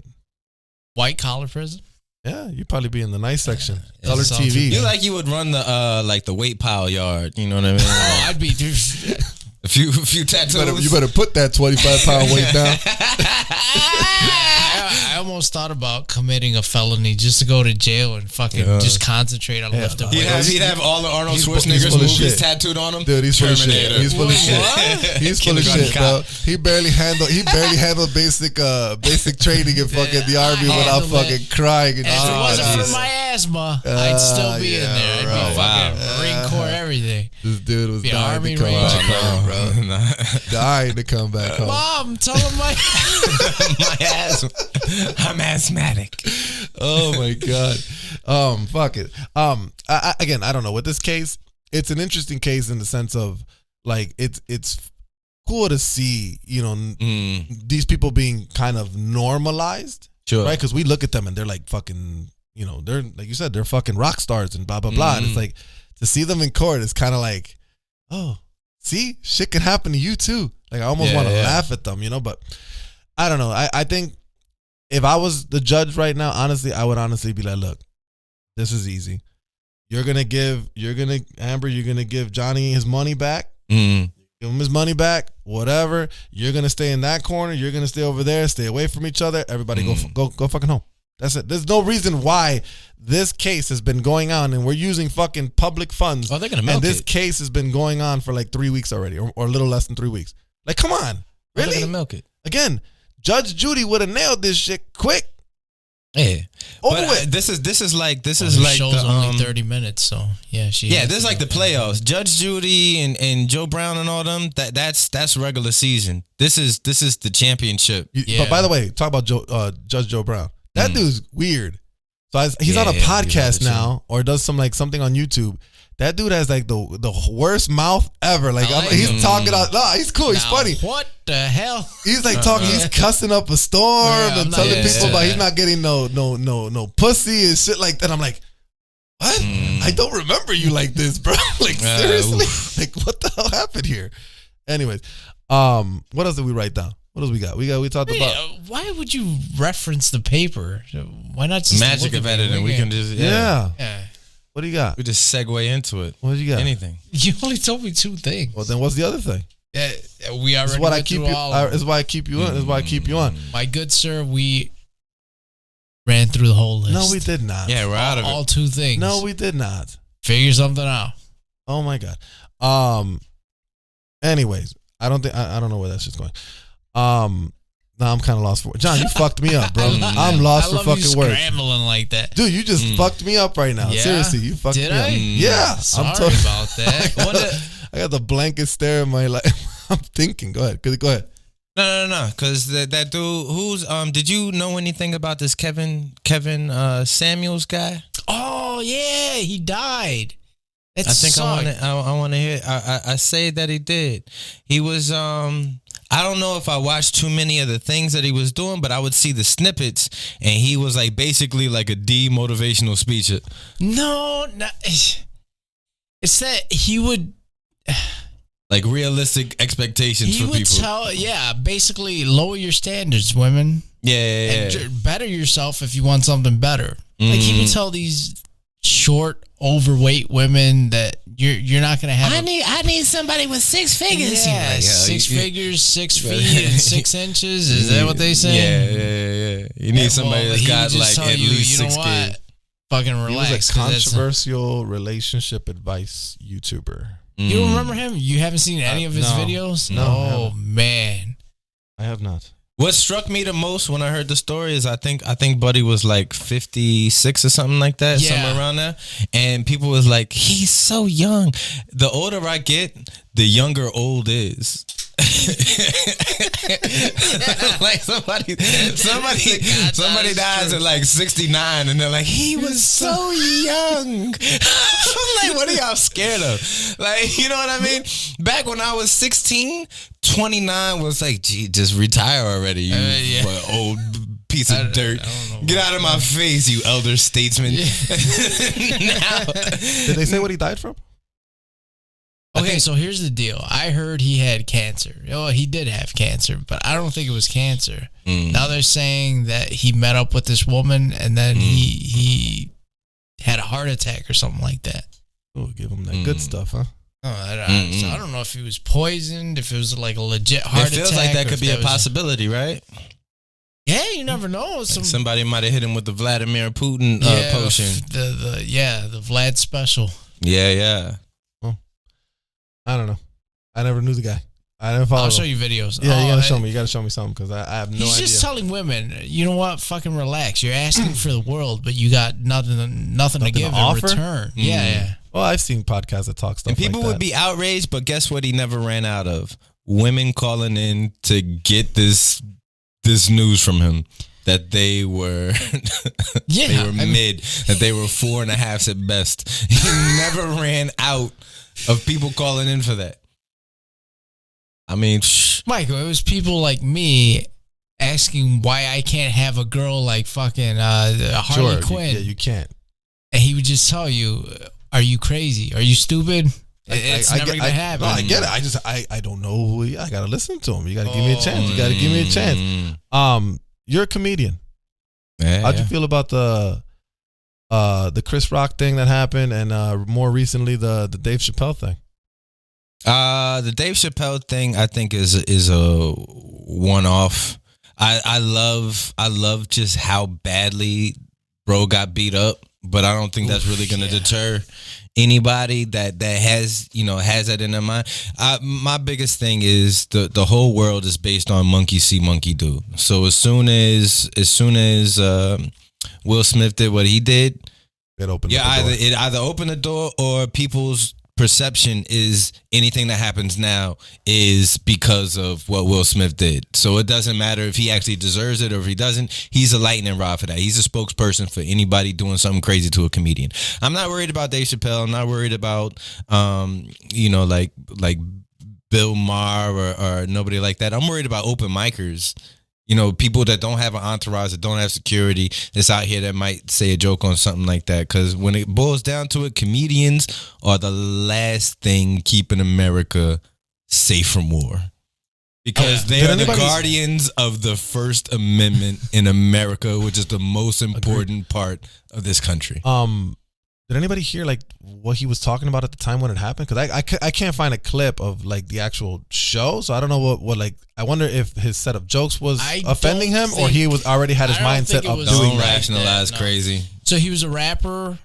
white collar prison. Yeah, you'd probably be in the nice section. Color TV. You would run the weight pile yard. You know what I mean? I'd be A few tattoos. You better put that 25-pound weight down. I almost thought about committing a felony just to go to jail and fucking just concentrate on lifting weights. He'd have all the Arnold Schwarzenegger's movies tattooed on him. Dude, he's full of shit. He's full of shit. He's full of shit, bro. He barely handled basic training in fucking the army without fucking crying and shit. If it wasn't for my asthma, I'd still be in there. I'd be fucking Marine Corps, everything. This dude was dying to come back home, bro. Dying to come back home. Mom, tell him my asthma. I'm asthmatic. Oh my god. Fuck it. Again, I don't know. With this case, it's an interesting case in the sense of like it's cool to see, you know, these people being kind of normalized, sure, right? Because we look at them and they're like fucking, you know, they're like you said, they're fucking rock stars and blah blah blah. And it's like to see them in court is kind of like, oh, see, shit can happen to you too. Like I almost want to laugh at them, you know, but I don't know. I think if I was the judge right now, honestly, I would honestly be like, look, this is easy. Amber, you're going to give Johnny his money back. Give him his money back, whatever. You're going to stay in that corner. You're going to stay over there, stay away from each other. Everybody go fucking home. That's it. There's no reason why this case has been going on and we're using fucking public funds. Oh, they're going to milk And this case has been going on for like 3 weeks already or a little less than 3 weeks. Like, come on. Really? They're going to milk it. Again, Judge Judy would have nailed this shit quick. Yeah. But this is like the show's only 30 minutes, so this is like the playoffs. Judge Judy and Joe Brown and all them. That's regular season. This is the championship. But by the way, talk about Judge Joe Brown. That dude's weird. So he's on a podcast now, or does something on YouTube. That dude has like the worst mouth ever. Like he's talking out. No, he's cool. He's funny. What the hell? He's like talking. He's cussing up a storm and telling people about he's not getting no pussy and shit like that. I'm like, what? I don't remember you like this, bro. Like seriously, like what the hell happened here? Anyways, what else did we write down? What else we got? We talked about. Why would you reference the paper? Why not just magic of editing? We can just yeah. What do you got? We just segue into it. What do you got? Anything. You only told me 2 things. Well, then what's the other thing? Yeah, we already went through all. That's why I keep you on. That's why I keep you on. My good sir, we ran through the whole list. No, we did not. Yeah, we're out of it. All 2 things. No, we did not. Figure something out. Oh my god. Anyways, I don't know where that shit's going. Now I'm kind of lost for John. You fucked me up, bro. I'm lost for fucking words. Scrambling like that, dude. You just fucked me up right now. Yeah? Seriously, you fucked me up. Yeah, sorry about that. I got the blankest stare in my life. I'm thinking. Go ahead. No. Because that dude, who's did you know anything about this Kevin Samuels guy? Oh yeah, he died. I think I want to hear. I say that he did. He was I don't know if I watched too many of the things that he was doing, but I would see the snippets, and he was like basically like a demotivational speech. No, it's that he would like realistic expectations for people. Basically lower your standards, women. Yeah. And better yourself if you want something better. Like he would tell these short, overweight women that you're not gonna have. I need somebody with 6 figures. Yeah, like, 6 figures, 6 feet, and 6 inches. Is that what they say? Yeah. You need somebody that's got like at least 6 kids. Fucking relax. He was a controversial relationship advice YouTuber. You don't remember him? You haven't seen any of his videos? No. Oh man, I have not. What struck me the most when I heard the story is I think Buddy was like 56 or something like that, somewhere around there. And people was like, he's so young. The older I get, the younger old is. Like somebody dies at like 69 and they're like, he was so young. I'm like, what are y'all scared of? Like, you know what I mean? Back when I was 16, 29 was like, gee, just retire already, you old piece of dirt. Get out of my face, you elder statesman. Now, did they say what he died from? Okay, so here's the deal. I heard he had cancer. Well, he did have cancer, but I don't think it was cancer. Now they're saying that he met up with this woman and then he had a heart attack or something like that. Oh, give him that good stuff, huh? I don't know if he was poisoned, if it was like a legit heart attack. It feels like that could be a possibility, right? Yeah, you never know. Somebody might have hit him with the Vladimir Putin potion. The Vlad special. Yeah. Well, I don't know. I never knew the guy. I didn't follow. I'll show you videos. Yeah, you gotta show me. You gotta show me something because I have no idea. He's just telling women, you know what? Fucking relax. You're asking for the world, but you got nothing to give in return. Yeah. Well, I've seen podcasts that talk stuff. And people would be outraged, but guess what? He never ran out of women calling in to get this news from him that they were mid, that they were 4.5s at best. He never ran out of people calling in for that. I mean, Michael, it was people like me asking why I can't have a girl like fucking Harley Quinn. Yeah, you can't. And he would just tell you, "Are you crazy? Are you stupid?" It's never gonna happen. No, I get it. I don't know who he is. I gotta listen to him. You gotta give me a chance. You gotta give me a chance. You're a comedian. How'd you feel about the Chris Rock thing that happened, and more recently the Dave Chappelle thing? The Dave Chappelle thing, I think, is a one-off. I love just how badly bro got beat up, but I don't think that's really going to deter anybody that has that in their mind. My biggest thing is the whole world is based on monkey see, monkey do. So as soon as Will Smith did what he did, it opened. It either opened the door or people's perception is anything that happens now is because of what Will Smith did. So it doesn't matter if he actually deserves it or if he doesn't. He's a lightning rod for that. He's a spokesperson for anybody doing something crazy to a comedian. I'm not worried about Dave Chappelle. I'm not worried about like Bill Maher or nobody like that. I'm worried about open micers. People that don't have an entourage, that don't have security, that's out here that might say a joke on something like that. Because when it boils down to it, comedians are the last thing keeping America safe from war. Because they are the guardians of the First Amendment in America, which is the most important part of this country. Did anybody hear like what he was talking about at the time when it happened? Because I can't find a clip of like the actual show, so I don't know what like. I wonder if his set of jokes was offending him, or he was already had his mindset of doing that. Rationalize crazy. So he was a rapper,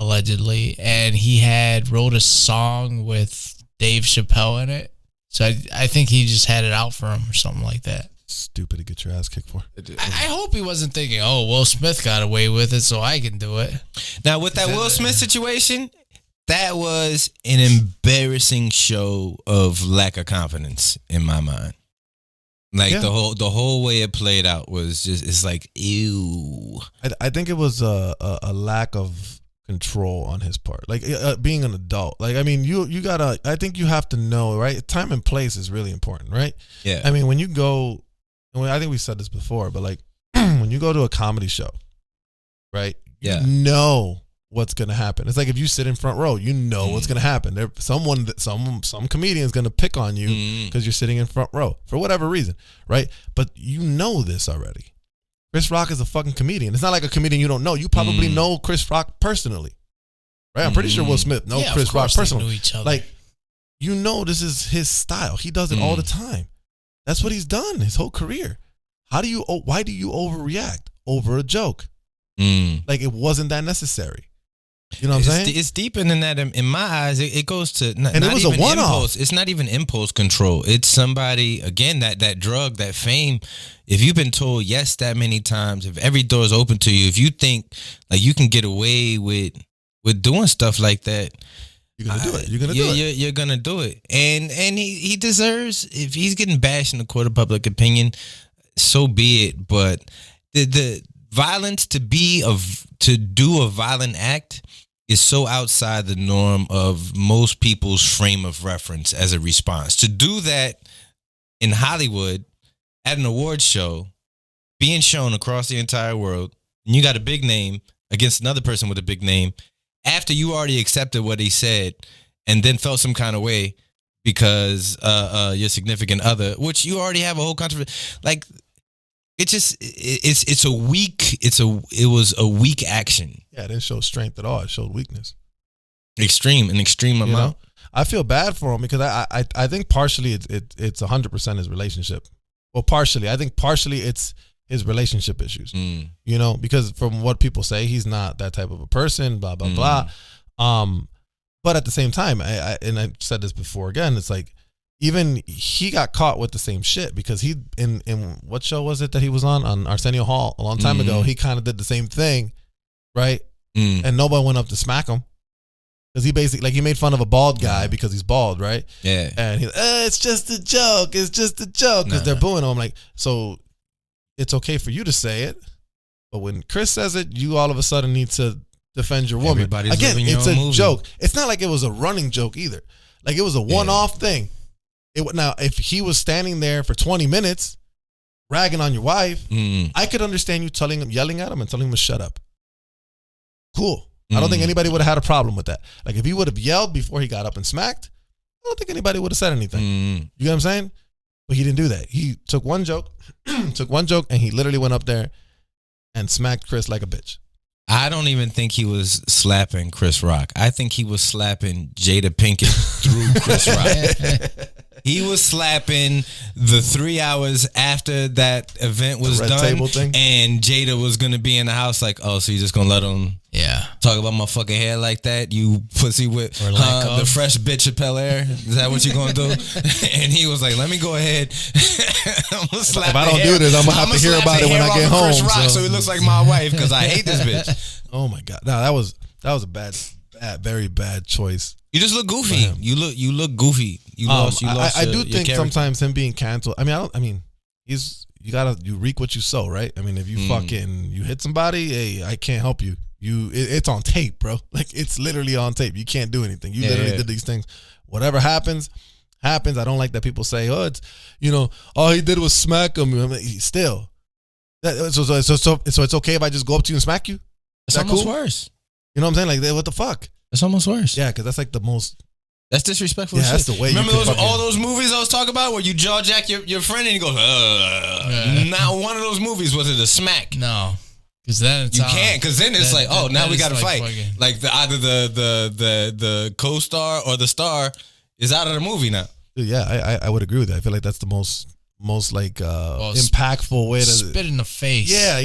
allegedly, and he wrote a song with Dave Chappelle in it. So I think he just had it out for him or something like that. Stupid to get your ass kicked for. I hope he wasn't thinking, oh, Will Smith got away with it, so I can do it. Now, with that Will Smith situation, that was an embarrassing show of lack of confidence in my mind. Like the whole way it played out was just, it's like, ew. I think it was a lack of control on his part, like being an adult. Like, I mean, you gotta, I think you have to know, right? Time and place is really important, right? Yeah. I mean, when you go, I think we said this before, but like when you go to a comedy show, right? Yeah. You know what's gonna happen. It's like if you sit in front row, you know what's gonna happen. Some comedian's gonna pick on you because you're sitting in front row for whatever reason, right? But you know this already. Chris Rock is a fucking comedian. It's not like a comedian you don't know. You probably know Chris Rock personally, right? I'm pretty sure Will Smith knows Chris Rock personally. They knew each other. Like, this is his style. He does it all the time. That's what he's done his whole career. Why do you overreact over a joke? Like, it wasn't that necessary. You know what I'm saying? It's deeper than that. In my eyes, it goes to not it was even a one-off. Impulse. It's not even impulse control. It's somebody, again, that drug, that fame. If you've been told yes that many times, if every door is open to you, if you think like you can get away with doing stuff like that, you're gonna do it. You're gonna do it. You're gonna do it. And he deserves, if he's getting bashed in the court of public opinion, so be it. But the violence to do a violent act is so outside the norm of most people's frame of reference as a response. To do that in Hollywood at an awards show, being shown across the entire world, and you got a big name against another person with a big name, after you already accepted what he said and then felt some kind of way because your significant other, which you already have a whole controversy, like, it was a weak action. Yeah, it didn't show strength at all. It showed weakness. An extreme amount. Know? I feel bad for him because I think partially it's 100% his relationship. Well, partially. I think partially it's his relationship issues. You know, because from what people say, he's not that type of a person, blah, blah, blah. But at the same time, and I said this before again, it's like, even he got caught with the same shit because he, in what show was it that he was on Arsenio Hall a long time ago, he kind of did the same thing, right? And nobody went up to smack him. Because he basically, like, he made fun of a bald guy because he's bald, right? Yeah. And he's it's just a joke. It's just a joke. Because they're booing him. Like, so it's okay for you to say it. But when Chris says it, you all of a sudden need to defend your woman. Again, it's a joke. It's not like it was a running joke either. Like, it was a one-off thing. Now, if he was standing there for 20 minutes ragging on your wife, I could understand you yelling at him and telling him to shut up. Cool. I don't think anybody would have had a problem with that. Like, if he would have yelled before he got up and smacked, I don't think anybody would have said anything. You know what I'm saying? But he didn't do that. He took one joke, and he literally went up there and smacked Chris like a bitch. I don't even think he was slapping Chris Rock. I think he was slapping Jada Pinkett through Chris Rock. He was slapping the 3 hours after that event was done, table thing. And Jada was gonna be in the house like, oh, so you just gonna let him talk about my fucking hair like that, you pussy with the fresh bitch of Bel Air? Is that what you gonna do? And he was like, let me go ahead. I'm gonna slap if I don't do this, I'm gonna have to hear about it when I get home. Chris Rock, so he looks like my wife because I hate this bitch. Oh my god, no, that was a bad, very bad choice. You just look goofy. You look goofy. You lost. I do think sometimes him being canceled. I mean, you reap what you sow, right? I mean, if you you hit somebody, hey, I can't help you. It's on tape, bro. Like, it's literally on tape. You can't do anything. You literally did these things. Whatever happens. I don't like that people say, oh, it's, all he did was smack him. I mean, still, so it's okay if I just go up to you and smack you? It's almost worse. You know what I'm saying? Like, what the fuck? It's almost worse. Yeah, because that's like the most. That's disrespectful. Yeah, that's the way. Remember all those movies I was talking about where you jaw jack your friend and he goes, Not one of those movies was it a smack. No, because then it's can't. Because then it's now we got to fight. Like either the co-star or the star is out of the movie now. Yeah, I would agree with that. I feel like that's the most impactful way to spit in the face. Yeah.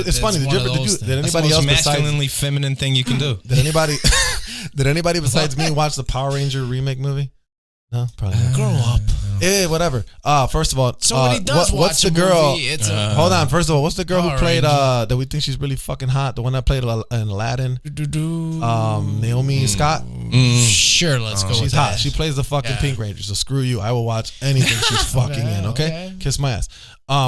It's funny. Did anybody else masculinely feminine thing you can do? Did anybody besides me watch the Power Ranger remake movie? No, probably not. Grow up. Yeah, whatever. First of all, so when he does what's the girl? Hold on. First of all, what's the girl who played that we think she's really fucking hot? The one that played in Aladdin. Naomi Scott. Sure, let's go. She's hot. She plays the fucking Pink Ranger. So screw you. I will watch anything she's fucking in. Okay? Kiss my ass.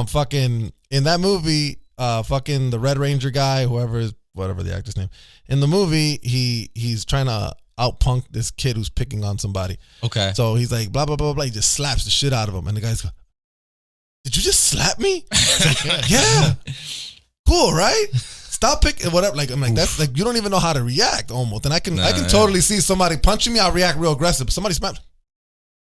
Fucking in that movie, fucking the Red Ranger guy, whatever the actor's name, in the movie, he's trying to outpunk this kid who's picking on somebody. Okay. So he's like, blah, blah, blah, blah. He just slaps the shit out of him. And the guy's go, did you just slap me? Like, yeah. Cool, right? Stop picking whatever. Like, I'm like, that's like, you don't even know how to react almost. And I can totally see somebody punching me, I'll react real aggressive. But somebody smacks.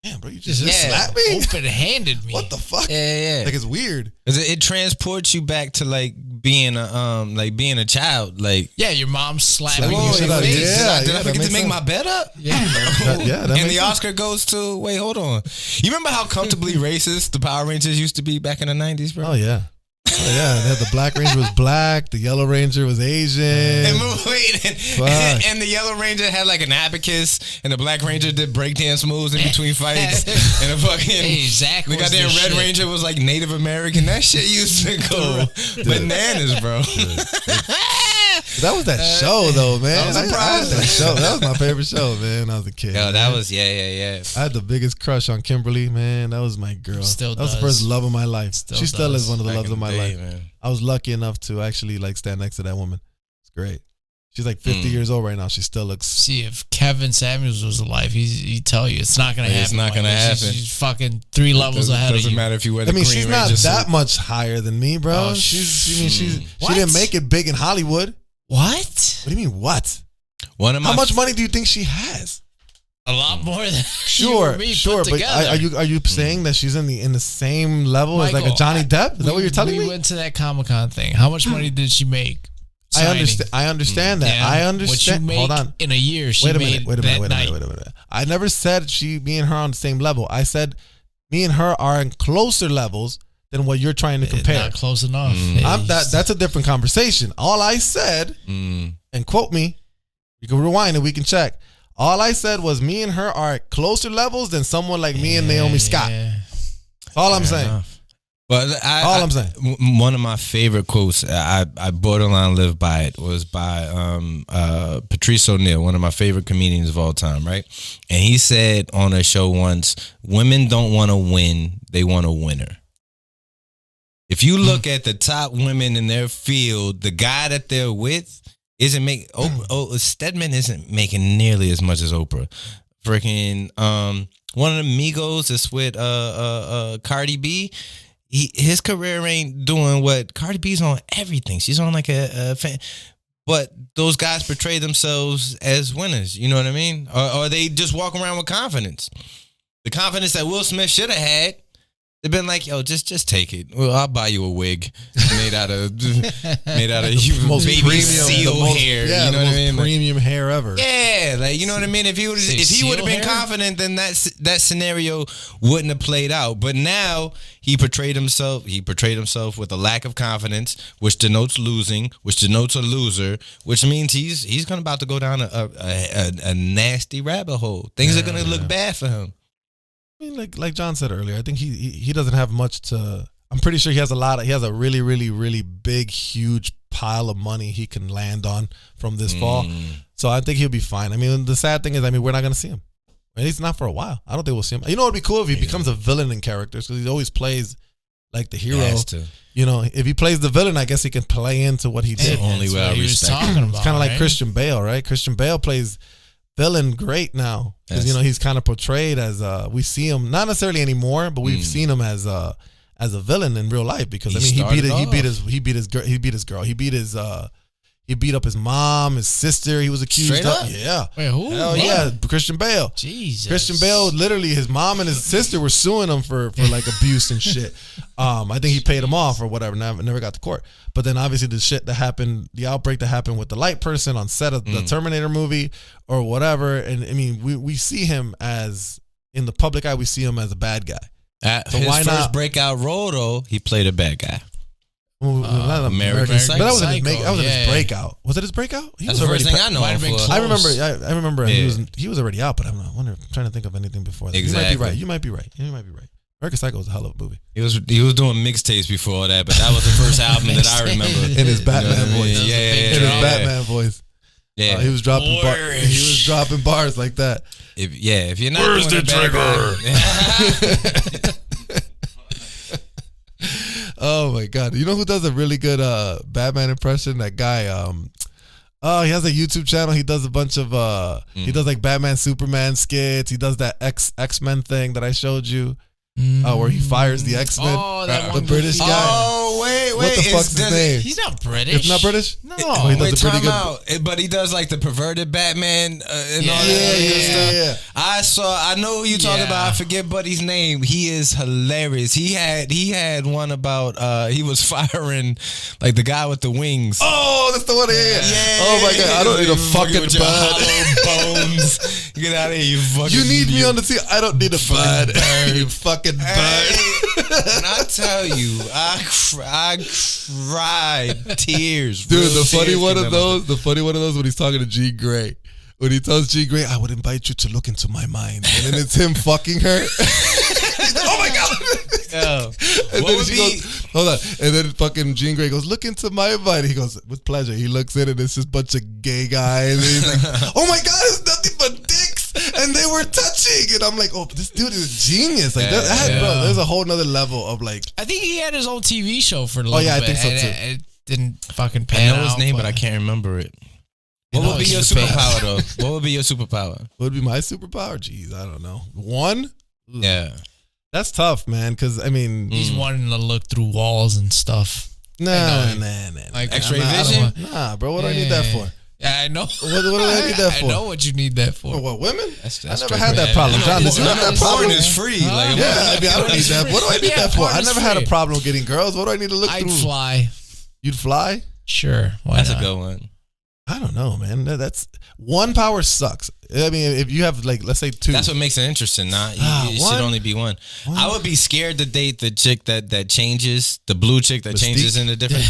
Damn, bro, you just slapped me? Open-handed me. What the fuck? Yeah. Like, it's weird. Because it transports you back to like being a child. Like, yeah, your mom slapping you in in the face. Did I forget to make my bed up? Yeah. And the Oscar goes to, wait, hold on. You remember how comfortably racist the Power Rangers used to be back in the 90s, bro? Oh, yeah. The Black Ranger was black. The Yellow Ranger was Asian. And the Yellow Ranger had like an abacus, and the Black Ranger did breakdance moves in between fights. And the fucking the goddamn Red Ranger was like Native American. That shit used to go bananas, bro. That was that show though, man. That was my favorite show, man. When I was a kid. Yo, that was yeah. I had the biggest crush on Kimberly, man. That was my girl. That was the first love of my life. She still is one of the loves of my life. Man. I was lucky enough to actually like stand next to that woman. It's great. She's like 50 years old right now. She still looks. See, if Kevin Samuels was alive, he'd tell you it's not gonna happen. It's not gonna happen. She's fucking 3 levels ahead of you. Doesn't matter if you wear the Green she's Ranger not that much higher than me, bro. She didn't make it big in Hollywood. What? What do you mean? What? How much money do you think she has? A lot more than sure. But are you saying that she's in the same level as like a Johnny Depp? Is that what you're telling me? We went to that Comic-Con thing. How much money did she make? I understand that. I understand. What you make Hold on. in a year. Wait a minute. I never said me and her on the same level. I said me and her are in closer levels than what you're trying to compare. Not close enough. That's a different conversation. All I said, and quote me, you can rewind and we can check. All I said was me and her are at closer levels than someone like me and Naomi Scott. That's all I'm saying. But I'm saying. One of my favorite quotes, I borderline live by it, was by Patrice O'Neal, one of my favorite comedians of all time, right? And he said on a show once, women don't want to win, they want a winner. If you look at the top women in their field, the guy that they're with isn't making Stedman isn't making nearly as much as Oprah. Freaking one of the Migos that's with Cardi B. His career ain't doing what Cardi B's on everything. She's on like a fan. But those guys portray themselves as winners. You know what I mean? Or they just walk around with confidence. The confidence that Will Smith should have had. They've been like, yo, just take it. Well, I'll buy you a wig made out of most baby seal hair. Yeah, you know the what most I mean? premium hair ever. Yeah, like you know what I mean. If he would have been confident, then that scenario wouldn't have played out. But now he portrayed himself with a lack of confidence, which denotes losing, which denotes a loser, which means he's about to go down a nasty rabbit hole. Things are gonna look bad for him. I mean, like John said earlier, I think he doesn't have much to. I'm pretty sure he has a really, really, really big, huge pile of money he can land on from this fall. So I think he'll be fine. I mean, the sad thing is, we're not gonna see him. At least not for a while. I don't think we'll see him. You know what would be cool if he becomes a villain in characters, because he always plays like the hero. You know, if he plays the villain, I guess he can play into what he did. The only way I respect him. It's kind of like Christian Bale, right? Christian Bale plays villain great now, because he's kind of portrayed as we see him, not necessarily anymore, but we've seen him as a villain in real life, because he beat up his mom, his sister. He was accused of. Yeah. Wait, who? Hell yeah, Christian Bale. Jesus. Christian Bale, literally, his mom and his sister were suing him for like abuse and shit. I think he paid him off or whatever. Never got to court. But then obviously the shit that happened, the outbreak that happened with the light person on set of the Terminator movie or whatever. And I mean, we see him as, in the public eye, we see him as a bad guy. So his first breakout role, though, he played a bad guy. American Psycho. But that wasn't his Yeah. breakout. Was it his breakout? That's the first thing I know him for. I remember he was already out, but I'm trying to think of anything before that. Exactly. You might be right. American Psycho was a hell of a movie. He was doing mixtapes before all that, but that was the first album that I remember. In his Batman voice. Yeah. In his Batman voice. Yeah. He was dropping bars like that. If you're not Where's doing the trigger? Oh my god! You know who does a really good Batman impression? That guy. He has a YouTube channel. He does a bunch of he does like Batman, Superman skits. He does that X-Men thing that I showed you. Where he fires the X-Men. Oh, that the British guy. Oh, wait. What the fuck's his name? He's not British. It's not British? No. He does a pretty good. Out. But he does like the perverted Batman and all Yeah. that stuff. I know who you talking about. I forget Buddy's name. He is hilarious. He had one about he was firing like the guy with the wings. Oh, that's the one. Yeah. Oh my god, I don't need a fucking with bud. bones. Get out of here, you fucking. You need me idiot. on the team. I don't need a bud. You fucking bud. And I tell you, I cried tears. Dude, the funny one of those when he's talking to Jean Grey. When he tells Jean Grey, I would invite you to look into my mind. And then it's him fucking her. Oh my god. Yo, And then she goes, hold on. And then fucking Jean Grey goes, look into my mind. He goes, with pleasure. He looks in and it's just a bunch of gay guys. And he's like, oh my god, it's nothing but dicks. And they were touching. And I'm like, oh, this dude is a genius. Like, bro, there's a whole nother level of like. I think he had his own TV show for a little bit. Oh yeah, I think so too. It didn't fucking pan out. I know his name, but I can't remember it. What would be your superpower, though? What would be your superpower? What would be my superpower? Jeez, I don't know. One? Yeah. That's tough, man, because, I mean... He's wanting to look through walls and stuff. Nah. Like X-ray vision? Nah, bro, what do I need that for? Yeah, I know. What do I need that for? I know what you need that for. For what, women? That's I never had that problem. John, did you have that problem? Porn is free. Like, yeah, I mean, I don't need that. What do I need that for? I never had a problem getting girls. What do I need to look through? I'd fly. You'd fly? Sure. That's a good one. I don't know, man. That's one power sucks. I mean, if you have like, let's say 2. That's what makes it interesting. It should only be one. I would be scared to date the chick that changes, the blue chick that changes into different.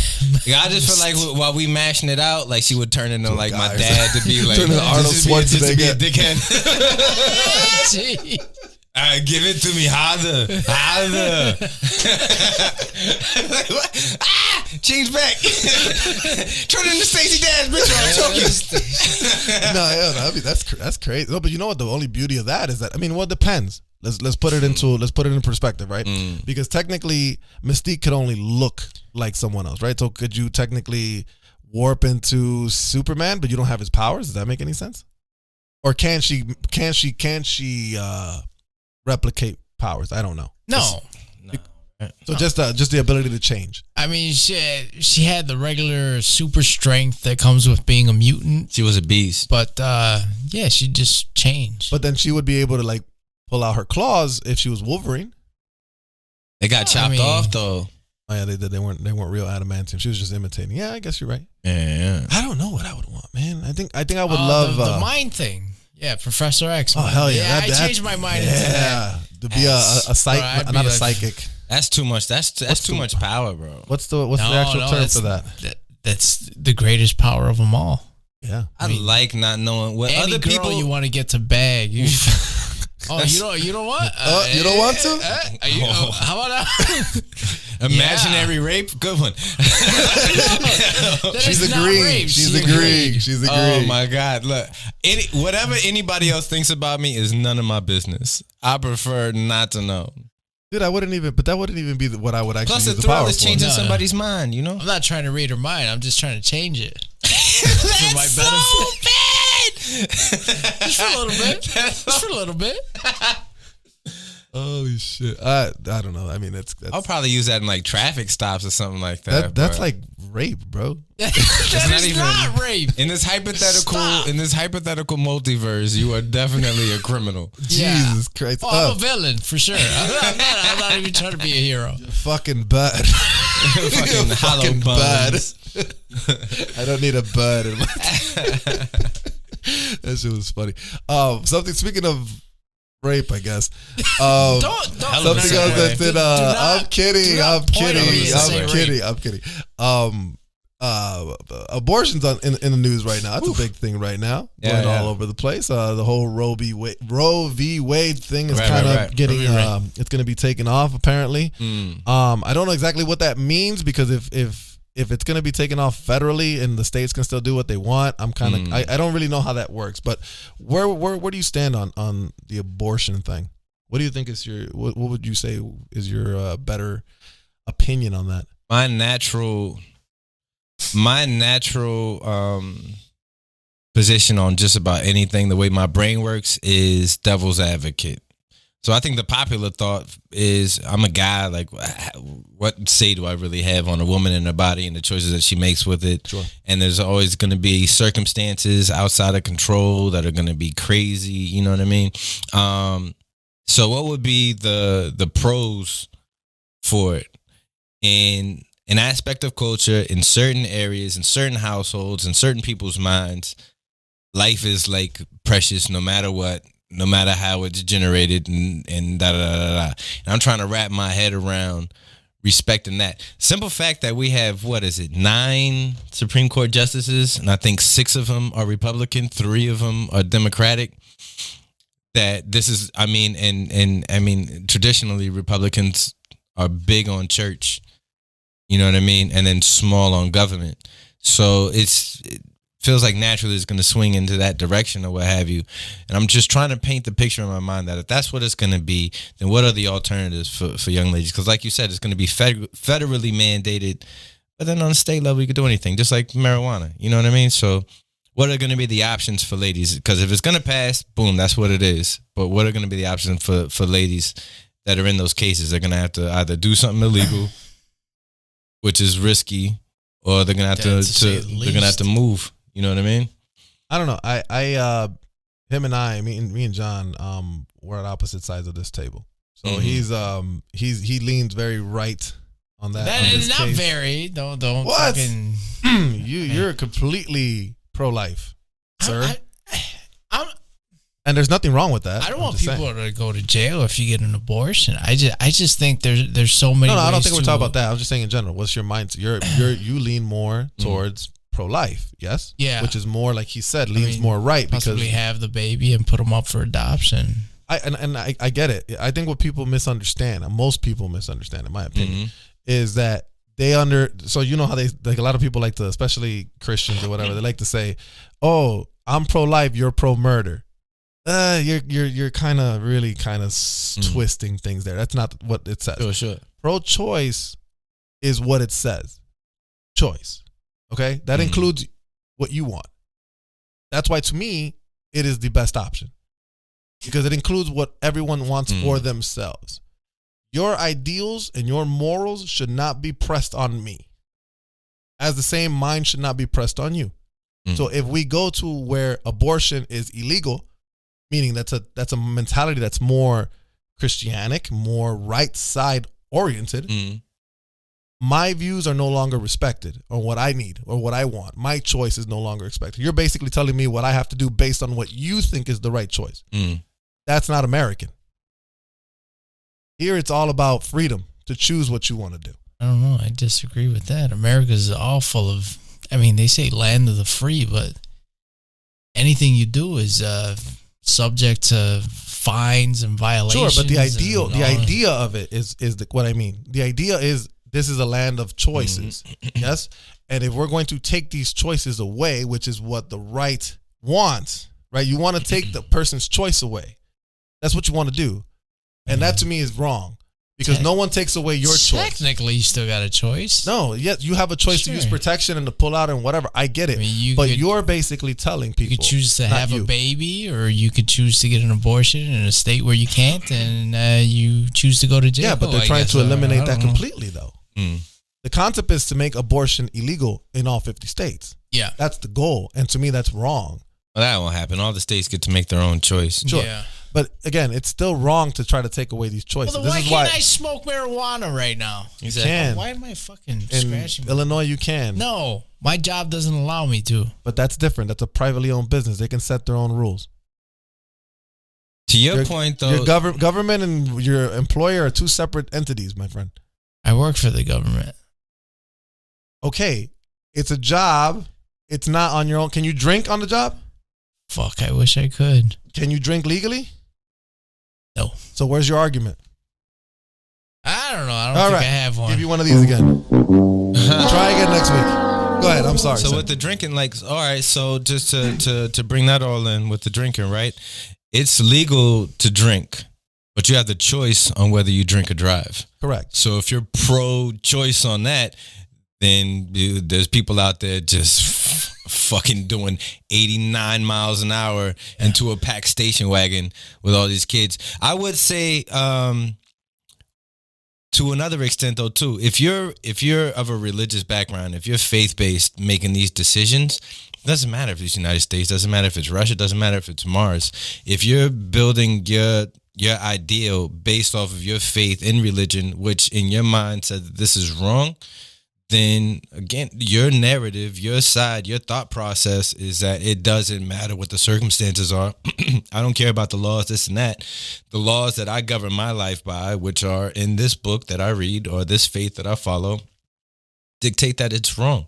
I just feel like while we mashing it out, like she would turn into like my dad to be like turn into Arnold Schwarzenegger, to be a dickhead. Give it to me harder. Change back. Turn into Stacey Dash, bitch. I'll choke you. No, I mean that's crazy. No, but you know what? The only beauty of that is that, I mean, well, it depends. Let's put it in perspective, right? Because technically, Mystique could only look like someone else, right? So could you technically warp into Superman, but you don't have his powers? Does that make any sense? Or can she replicate powers? I don't know. No. So just the ability to change. I mean, she had the regular super strength that comes with being a mutant. She was a beast. But yeah, she just changed. But then she would be able to like pull out her claws if she was Wolverine. They got chopped off though. Oh yeah, they did. They weren't real adamantium. She was just imitating. Yeah, I guess you're right. Yeah. I don't know what I would want, man. I think I would love the mind thing. Yeah, Professor X. Oh hell yeah! I changed my mind into that. To be a psych, not a psychic. That's too much. That's too much power, bro. What's the actual term for that? That's the greatest power of them all. Yeah, I like not knowing what any other people you want to get to bag. You don't want? You don't want to? How about that? Imaginary rape, good one. She's agreeing. She's agreeing. Oh my God! Look, whatever anybody else thinks about me is none of my business. I prefer not to know. Dude, that wouldn't even be what I would actually use the power for. Plus, the thrill is changing somebody's mind, you know? I'm not trying to read her mind. I'm just trying to change it. For my benefit. Just for a little bit. Just for a little bit. Holy shit. I don't know. I mean, that's I'll probably use that in like traffic stops or something like that. That's like rape, bro. That's not rape. In this hypothetical multiverse, you are definitely a criminal. Jesus Christ. Oh, I'm a villain for sure. I'm not even trying to be a hero. You're fucking bad. Fucking hollow bones. I don't need a bud in my That shit was funny. Speaking of rape, I guess. Don't something else that did. I'm kidding. Abortion's in the news right now. That's a big thing right now. Going all over the place. The whole Roe v. Wade thing is kind of getting. It's going to be taken off apparently. I don't know exactly what that means, because if it's going to be taken off federally and the states can still do what they want, I'm kind of I don't really know how that works. But where do you stand on the abortion thing? What do you think is what would you say is your better opinion on that? My natural position on just about anything, the way my brain works, is devil's advocate. So I think the popular thought is, I'm a guy, like, what say do I really have on a woman and her body and the choices that she makes with it? Sure. And there's always going to be circumstances outside of control that are going to be crazy, you know what I mean? So what would be the pros for it? In an aspect of culture, in certain areas, in certain households, in certain people's minds, life is like precious no matter what. No matter how it's generated and da da da da. And I'm trying to wrap my head around respecting that. Simple fact that we have, 9 Supreme Court justices, and I think 6 of them are Republican, 3 of them are Democratic. That this is, traditionally Republicans are big on church, you know what I mean, and then small on government. So it feels like naturally it's going to swing into that direction or what have you. And I'm just trying to paint the picture in my mind that if that's what it's going to be, then what are the alternatives for young ladies? Because like you said, it's going to be federally mandated, but then on a state level, you could do anything, just like marijuana. You know what I mean? So what are going to be the options for ladies? Because if it's going to pass, boom, that's what it is. But what are going to be the options for ladies that are in those cases? They're going to have to either do something illegal, which is risky, or they're going to have to move. You know what I mean? I don't know. Me and John, we're at opposite sides of this table. So he leans very right on that. That is not case. Very. Don't. What? Fucking, you're completely pro-life, sir. And there's nothing wrong with that. I don't want people to go to jail if you get an abortion. I just think there's so many. No, I don't think we're talking about that. I was just saying in general. What's your mindset? You lean more towards pro-life, yes? Yeah. Which is more, like he said, leans more right. Possibly because have the baby and put them up for adoption. I get it. I think what people misunderstand, and most people misunderstand, in my opinion, is that so you know how they, like, a lot of people like to, especially Christians or whatever, they like to say, oh, I'm pro-life, you're pro-murder. You're kind of twisting things there. That's not what it says. Sure. Pro-choice is what it says. Choice. Okay? That includes what you want. That's why, to me, it is the best option. Because it includes what everyone wants for themselves. Your ideals and your morals should not be pressed on me. As the same, mine should not be pressed on you. So if we go to where abortion is illegal, meaning that's a mentality that's more Christianic, more right side oriented, my views are no longer respected, or what I need or what I want. My choice is no longer expected. You're basically telling me what I have to do based on what you think is the right choice. That's not American. Here it's all about freedom to choose what you want to do. I don't know. I disagree with that. America's all full of, they say land of the free, but anything you do is subject to fines and violations. Sure, but the idea of it is what I mean. The idea is this is a land of choices. Yes? And if we're going to take these choices away, which is what the right wants, right? You want to take the person's choice away. That's what you want to do. And that to me is wrong. Because no one takes away your choice. Technically, you still got a choice. No, yes, you have a choice to use protection and to pull out and whatever. I get it. You're basically telling people. You could choose to have a baby, or you could choose to get an abortion in a state where you can't, and you choose to go to jail. Yeah, but they're trying to eliminate that completely, though. The concept is to make abortion illegal in all 50 states. Yeah. That's the goal. And to me, that's wrong. Well, that won't happen. All the states get to make their own choice. Sure. Yeah. But again, it's still wrong to try to take away these choices. Well, why can't I smoke marijuana right now? You can. Why am I fucking scratching? In Illinois, you can. No, my job doesn't allow me to. But that's different. That's a privately owned business. They can set their own rules. To your point, though, your government and your employer are two separate entities, my friend. I work for the government. Okay, it's a job. It's not on your own. Can you drink on the job? Fuck, I wish I could. Can you drink legally? No. So where's your argument? I don't know. I don't think I have one. Give you one of these again. Try again next week. Go ahead. I'm sorry. So with the drinking, all right. So just to bring that all in with the drinking, right? It's legal to drink, but you have the choice on whether you drink or drive. Correct. So if you're pro-choice on that, then there's people out there just fucking doing 89 miles an hour into a packed station wagon with all these kids. I would say, to another extent though, too, if you're of a religious background, if you're faith-based making these decisions, it doesn't matter if it's the United States, doesn't matter if it's Russia, doesn't matter if it's Mars. If you're building your ideal based off of your faith in religion, which in your mind said that this is wrong, then again, your narrative, your side, your thought process is that it doesn't matter what the circumstances are. I don't care about the laws, this and that. The laws that I govern my life by, which are in this book that I read or this faith that I follow, dictate that it's wrong.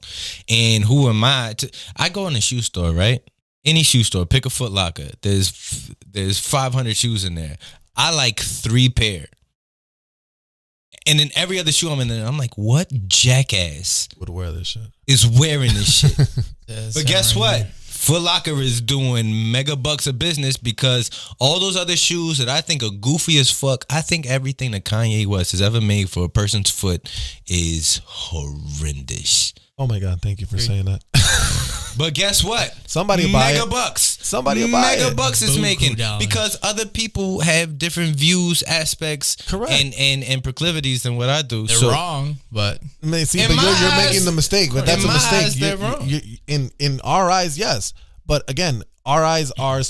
And who am I I go in a shoe store, right? Any shoe store, pick a Foot Locker. There's 500 shoes in there. I like 3 pair. And then every other shoe I'm in there, I'm like, what jackass would wear this shit? Is wearing this shit? But guess what? Foot Locker is doing mega bucks of business because all those other shoes that I think are goofy as fuck, I think everything that Kanye West has ever made for a person's foot is horrendous. Oh my God, thank you for saying that. But guess what? Somebody will buy mega it. bucks. Somebody will buy it. Mega bucks is making because other people have different views, aspects, correct, and proclivities than what I do. They're wrong, but you're making the mistake. But that's a mistake. In our eyes, yes. But again, our eyes are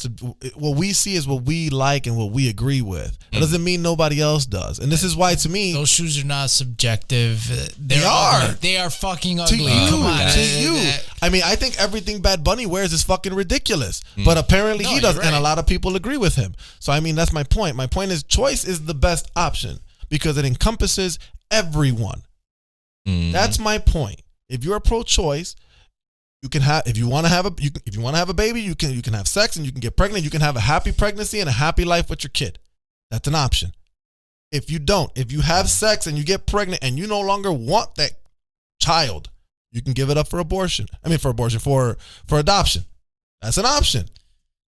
what we see is what we like and what we agree with. That doesn't mean nobody else does. And this is why, to me, those shoes are not subjective. They are. Ugly. They are fucking ugly. To you, come on, to you. I mean, I think everything Bad Bunny wears is fucking ridiculous. But apparently he does, and a lot of people agree with him. So I mean, that's my point. My point is, choice is the best option because it encompasses everyone. That's my point. If you're pro-choice, you can have, if you want to have a baby, you can have sex and you can get pregnant. You can have a happy pregnancy and a happy life with your kid. That's an option. If you don't, if you have sex and you get pregnant and you no longer want that child, you can give it up for abortion. For adoption. That's an option.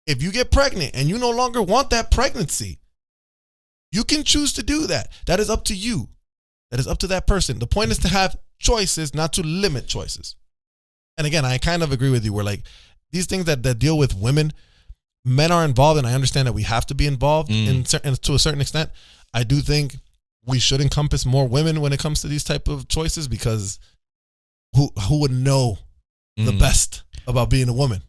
If you get pregnant and you no longer want that pregnancy, you can choose to do that. That is up to you. That is up to that person. The point is to have choices, not to limit choices. And again, I kind of agree with you where like these things that deal with women, men are involved, and I understand that we have to be involved to a certain extent. I do think we should encompass more women when it comes to these type of choices because who would know the best about being a woman?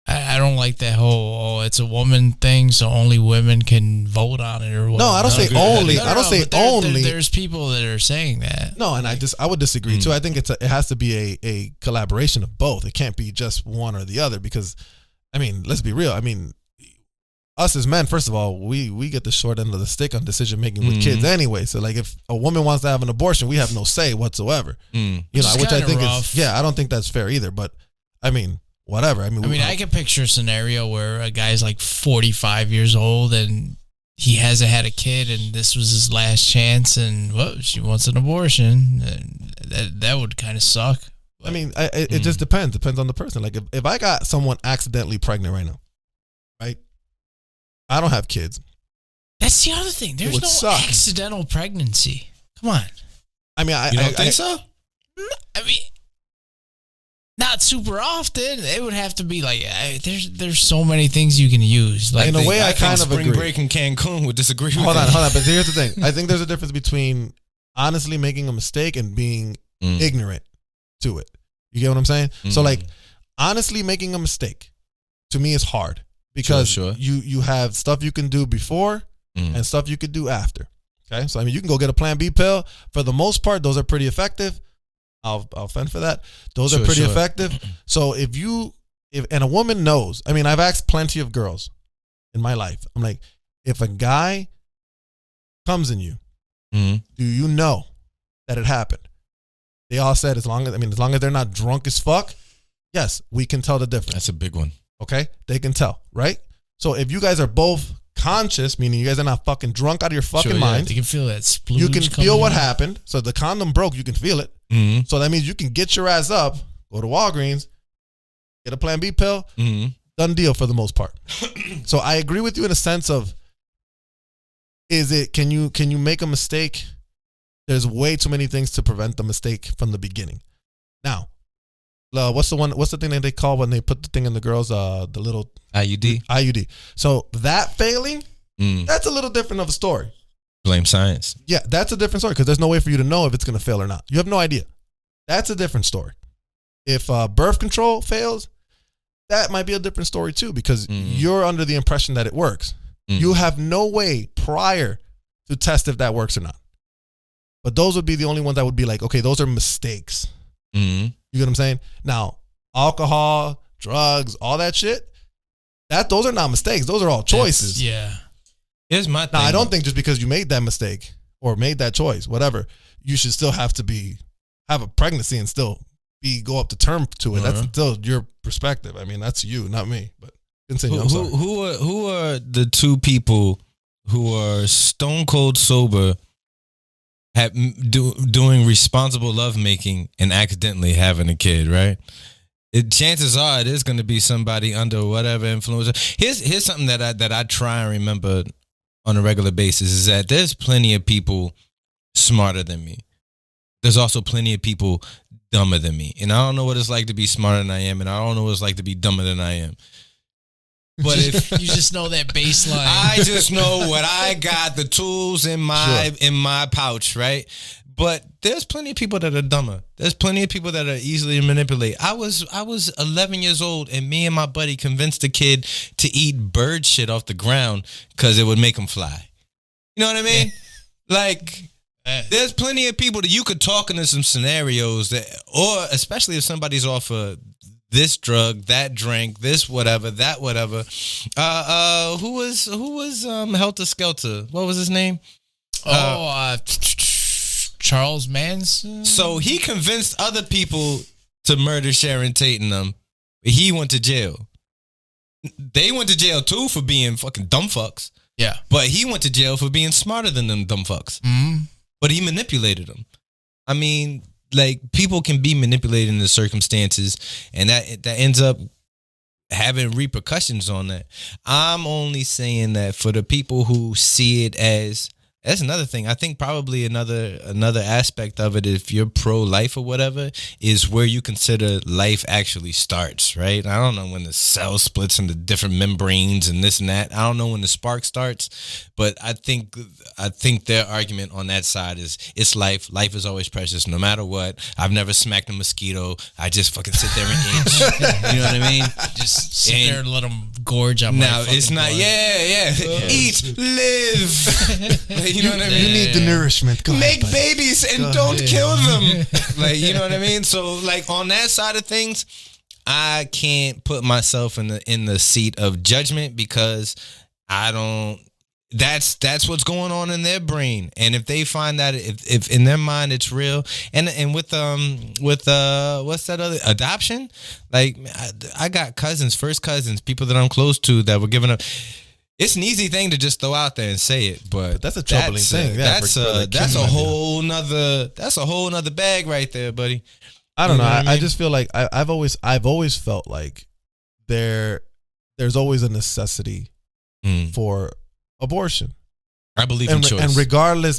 I don't like that whole, it's a woman thing, so only women can vote on it or whatever. No, I don't say only. I don't say only. There's people that are saying that. No, and I would disagree too. I think it has to be a collaboration of both. It can't be just one or the other because, I mean, let's be real. I mean, us as men, first of all, we get the short end of the stick on decision making with kids anyway. So like if a woman wants to have an abortion, we have no say whatsoever. You know, which I think is, I don't think that's fair either. But I mean, whatever. I mean, I can picture a scenario where a guy's like 45 years old and he hasn't had a kid and this was his last chance and she wants an abortion. That would kind of suck. I mean, it just depends. Depends on the person. Like if I got someone accidentally pregnant right now, right? I don't have kids. That's the other thing. There's no accidental pregnancy. Come on. I mean, you don't think so? I mean, not super often. It would have to be like there's so many things you can use. Like in a way, I kind of agree. Spring Break in Cancun would disagree with Hold on. But here's the thing. I think there's a difference between honestly making a mistake and being ignorant to it. You get what I'm saying? So like honestly making a mistake to me is hard because you have stuff you can do before and stuff you could do after. Okay, so I mean you can go get a Plan B pill. For the most part, those are pretty effective. I'll fend for that. Those are pretty effective. So if a woman knows, I mean, I've asked plenty of girls in my life. I'm like, if a guy comes in you, do you know that it happened? They all said as long as they're not drunk as fuck, yes, we can tell the difference. That's a big one. Okay, they can tell, right? So if you guys are both conscious, meaning you guys are not fucking drunk out of your fucking mind, you can feel that splooge. You can feel what happened. So the condom broke, you can feel it. So that means you can get your ass up, go to Walgreens, get a Plan B pill, done deal for the most part. So I agree with you in a sense of, can you make a mistake? There's way too many things to prevent the mistake from the beginning. Now, what's the thing that they call when they put the thing in the girls, the little IUD. So that failing, that's a little different of a story. Blame science. Yeah, that's a different story because there's no way for you to know if it's going to fail or not. You have no idea. That's a different story. If birth control fails, that might be a different story too because you're under the impression that it works. You have no way prior to test if that works or not. But those would be the only ones that would be like, okay, those are mistakes. You get what I'm saying? Now, alcohol, drugs, all that shit, those are not mistakes. Those are all choices. Here's my thing. Now, I don't think just because you made that mistake or made that choice, whatever, you should still have to have a pregnancy and still go up to term to it. That's still your perspective. I mean, that's you, not me. But continue. I'm sorry. Who are the two people who are stone cold sober, doing responsible lovemaking and accidentally having a kid, right? Chances are it is going to be somebody under whatever influence. Here's something that I try and remember on a regular basis is that there's plenty of people smarter than me. There's also plenty of people dumber than me. And I don't know what it's like to be smarter than I am, and I don't know what it's like to be dumber than I am. But if you just know that baseline, I just know what I got, the tools in my pouch, right? But there's plenty of people that are dumber. There's plenty of people that are easily manipulated. I was 11 years old, and me and my buddy convinced the kid to eat bird shit off the ground because it would make him fly. You know what I mean? Like, there's plenty of people that you could talk into some scenarios that, or especially if somebody's off of this drug, that drink, this whatever, that whatever. Who was Helter Skelter? What was his name? Charles Manson. So he convinced other people to murder Sharon Tate and them. He went to jail. They went to jail too for being fucking dumb fucks. Yeah. But he went to jail for being smarter than them dumb fucks. Mm-hmm. But he manipulated them. I mean, like, people can be manipulated in the circumstances, and that ends up having repercussions on that. I'm only saying that for the people who see it as, that's another thing. I think probably another aspect of it, if you're pro-life or whatever, is where you consider life actually starts, right? I don't know when the cell splits into different membranes and this and that. I don't know when the spark starts, but I think their argument on that side is it's life. Life is always precious, no matter what. I've never smacked a mosquito. I just fucking sit there and itch. You know what I mean? Just sit there and let them gorge on my now it's not. blood. Yeah. Eat, live. You know what I mean? You need the nourishment. Go Make ahead, buddy. babies and don't kill them. Like, you know what I mean? So, like, on that side of things, I can't put myself in the seat of judgment because I don't. That's what's going on in their brain, and if they find that if in their mind it's real, and with what's that other adoption? Like, I got first cousins, people that I'm close to that were giving up. It's an easy thing to just throw out there and say it, but that's a troubling thing. Yeah, that's a whole nother bag right there, buddy. I don't know. I just feel like I've always felt like there's always a necessity for abortion. I believe in choice.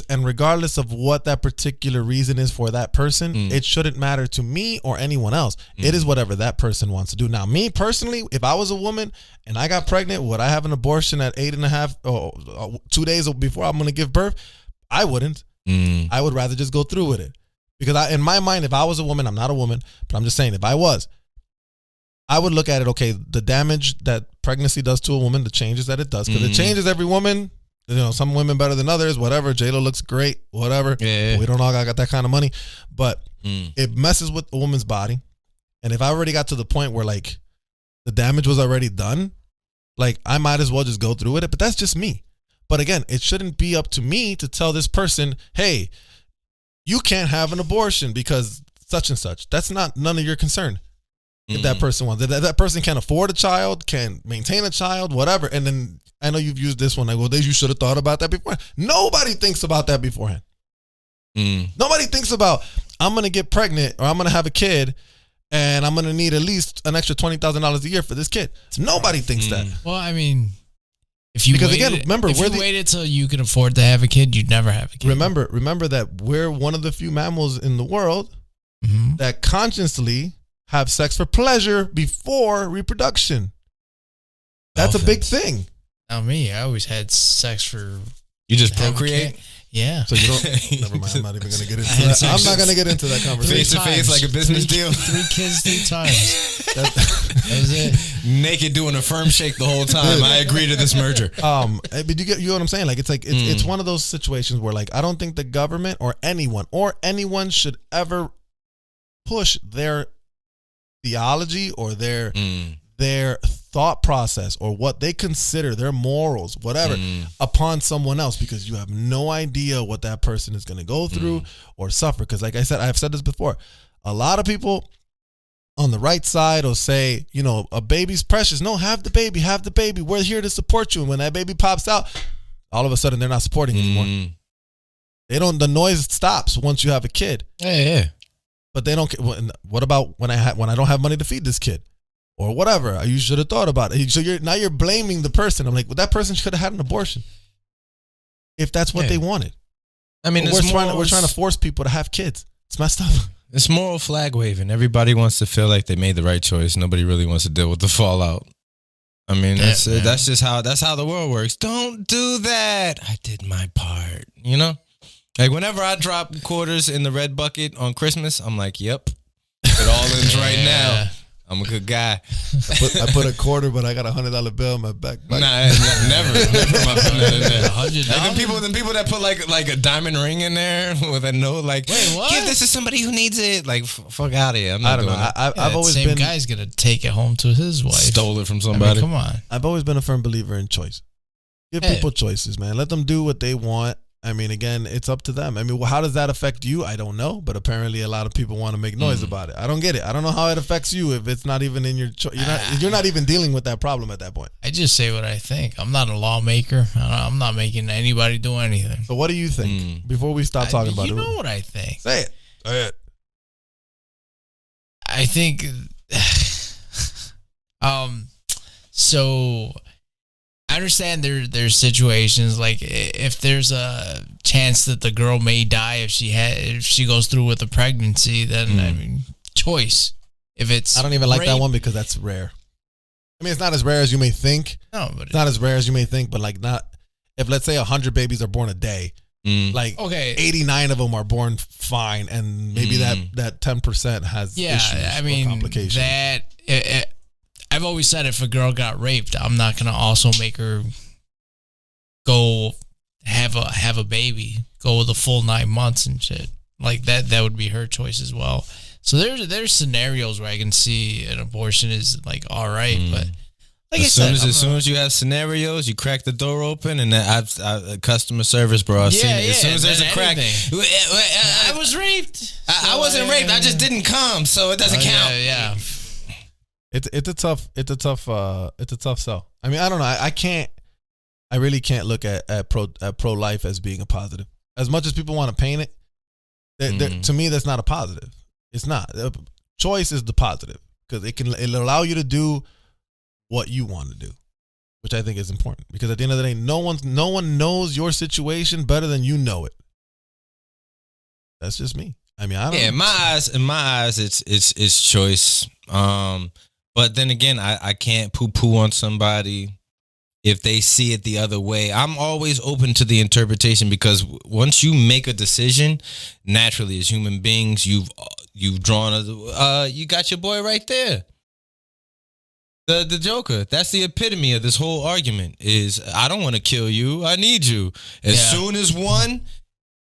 And regardless of what that particular reason is for that person, it shouldn't matter to me or anyone else. It is whatever that person wants to do. Now, me personally, if I was a woman and I got pregnant, would I have an abortion at 8.5 or 2 days before I'm going to give birth? I wouldn't. I would rather just go through with it. Because in my mind, if I was a woman, I'm not a woman, but I'm just saying, if I was, I would look at it, okay, the damage that pregnancy does to a woman, the changes that it does, because it changes every woman. You know, some women better than others, whatever. J-Lo looks great, whatever. Yeah. We don't all got that kind of money. But it messes with a woman's body. And if I already got to the point where, like, the damage was already done, like, I might as well just go through with it. But that's just me. But again, it shouldn't be up to me to tell this person, hey, you can't have an abortion because such and such. That's none of your concern. If that person wants, if that person can afford a child, can maintain a child, whatever. And then I know you've used this one. Like, well, you should have thought about that before. Nobody thinks about that beforehand. Nobody thinks about, I'm going to get pregnant or I'm going to have a kid and I'm going to need at least an extra $20,000 a year for this kid. Nobody thinks that. Well, I mean, if you waited till you could afford to have a kid, you'd never have a kid. Remember that we're one of the few mammals in the world that consciously have sex for pleasure before reproduction. That's a big thing. Not me. I always had sex for. You just procreate? Yeah. So you don't. Never mind. I'm not even going to get into that. I'm not going to get into that conversation. Face to face, like a business deal. 3 kids, 3 times. That was it. Naked doing a firm shake the whole time. I agree to this merger. But you know what I'm saying? Like, it's one of those situations where, like, I don't think the government or anyone should ever push their theology or their thought process or what they consider their morals, whatever, upon someone else, because you have no idea what that person is going to go through or suffer. Because like I said, I've said this before, a lot of people on the right side will say, you know, a baby's precious. No, have the baby. We're here to support you. And when that baby pops out, all of a sudden they're not supporting anymore. The noise stops once you have a kid. Yeah. But they don't. What about when I don't have money to feed this kid, or whatever? You should have thought about it. So you're blaming the person. I'm like, well, that person should have had an abortion if that's what they wanted. I mean, we're trying to force people to have kids. It's messed up. It's moral flag waving. Everybody wants to feel like they made the right choice. Nobody really wants to deal with the fallout. I mean, that's just how the world works. Don't do that. I did my part. You know. Like whenever I drop quarters in the red bucket on Christmas, I'm like, yep, it all ends right now. I'm a good guy. I put a quarter, but I got $100 bill in my back. Nah, never. $100. Then people that put like a diamond ring in there with a note, like, wait, what? Give this to somebody who needs it. Like, fuck out of here. I'm not doing it. I've always been. Guy's gonna take it home to his wife. Stole it from somebody. Come on. I've always been a firm believer in choice. Give people choices, man. Let them do what they want. I mean, again, it's up to them. I mean, how does that affect you? I don't know, but apparently a lot of people want to make noise about it. I don't get it. I don't know how it affects you if it's not even in your choice. You're not even dealing with that problem at that point. I just say what I think. I'm not a lawmaker. I'm not making anybody do anything. So what do you think? Before we stop talking about it. You know what I think. Say it. Say it. I think so I understand there's situations like if there's a chance that the girl may die if she goes through with a pregnancy, then I mean, choice. If it's I don't even like that one because that's rare. I mean, it's not as rare as you may think. No, but it's not as rare as you may think. But like, not if let's say 100 babies are born a day, like 89 of them are born fine, and maybe that 10% has issues. I mean, or complications. I've always said if a girl got raped, I'm not gonna also make her go have a baby, go the full 9 months and shit like that. That would be her choice as well. So there's scenarios where I can see an abortion is like all right, but like as soon as you have scenarios, you crack the door open, and I've customer service, bro. I've seen it. As soon as there's a crack, I was raped. I wasn't raped. I just didn't come, so it doesn't count. Yeah. It's a tough sell. I mean, I don't know. I really can't look at pro life as being a positive. As much as people want to paint it, to me that's not a positive. It's not. Choice is the positive because it'll allow you to do what you want to do, which I think is important. Because at the end of the day, no one knows your situation better than you know it. That's just me. I mean, I don't. Yeah, in my eyes, it's choice. But then again, I can't poo-poo on somebody if they see it the other way. I'm always open to the interpretation because once you make a decision, naturally as human beings, you've drawn you got your boy right there. The Joker. That's the epitome of this whole argument is I don't want to kill you. I need you. As soon as one,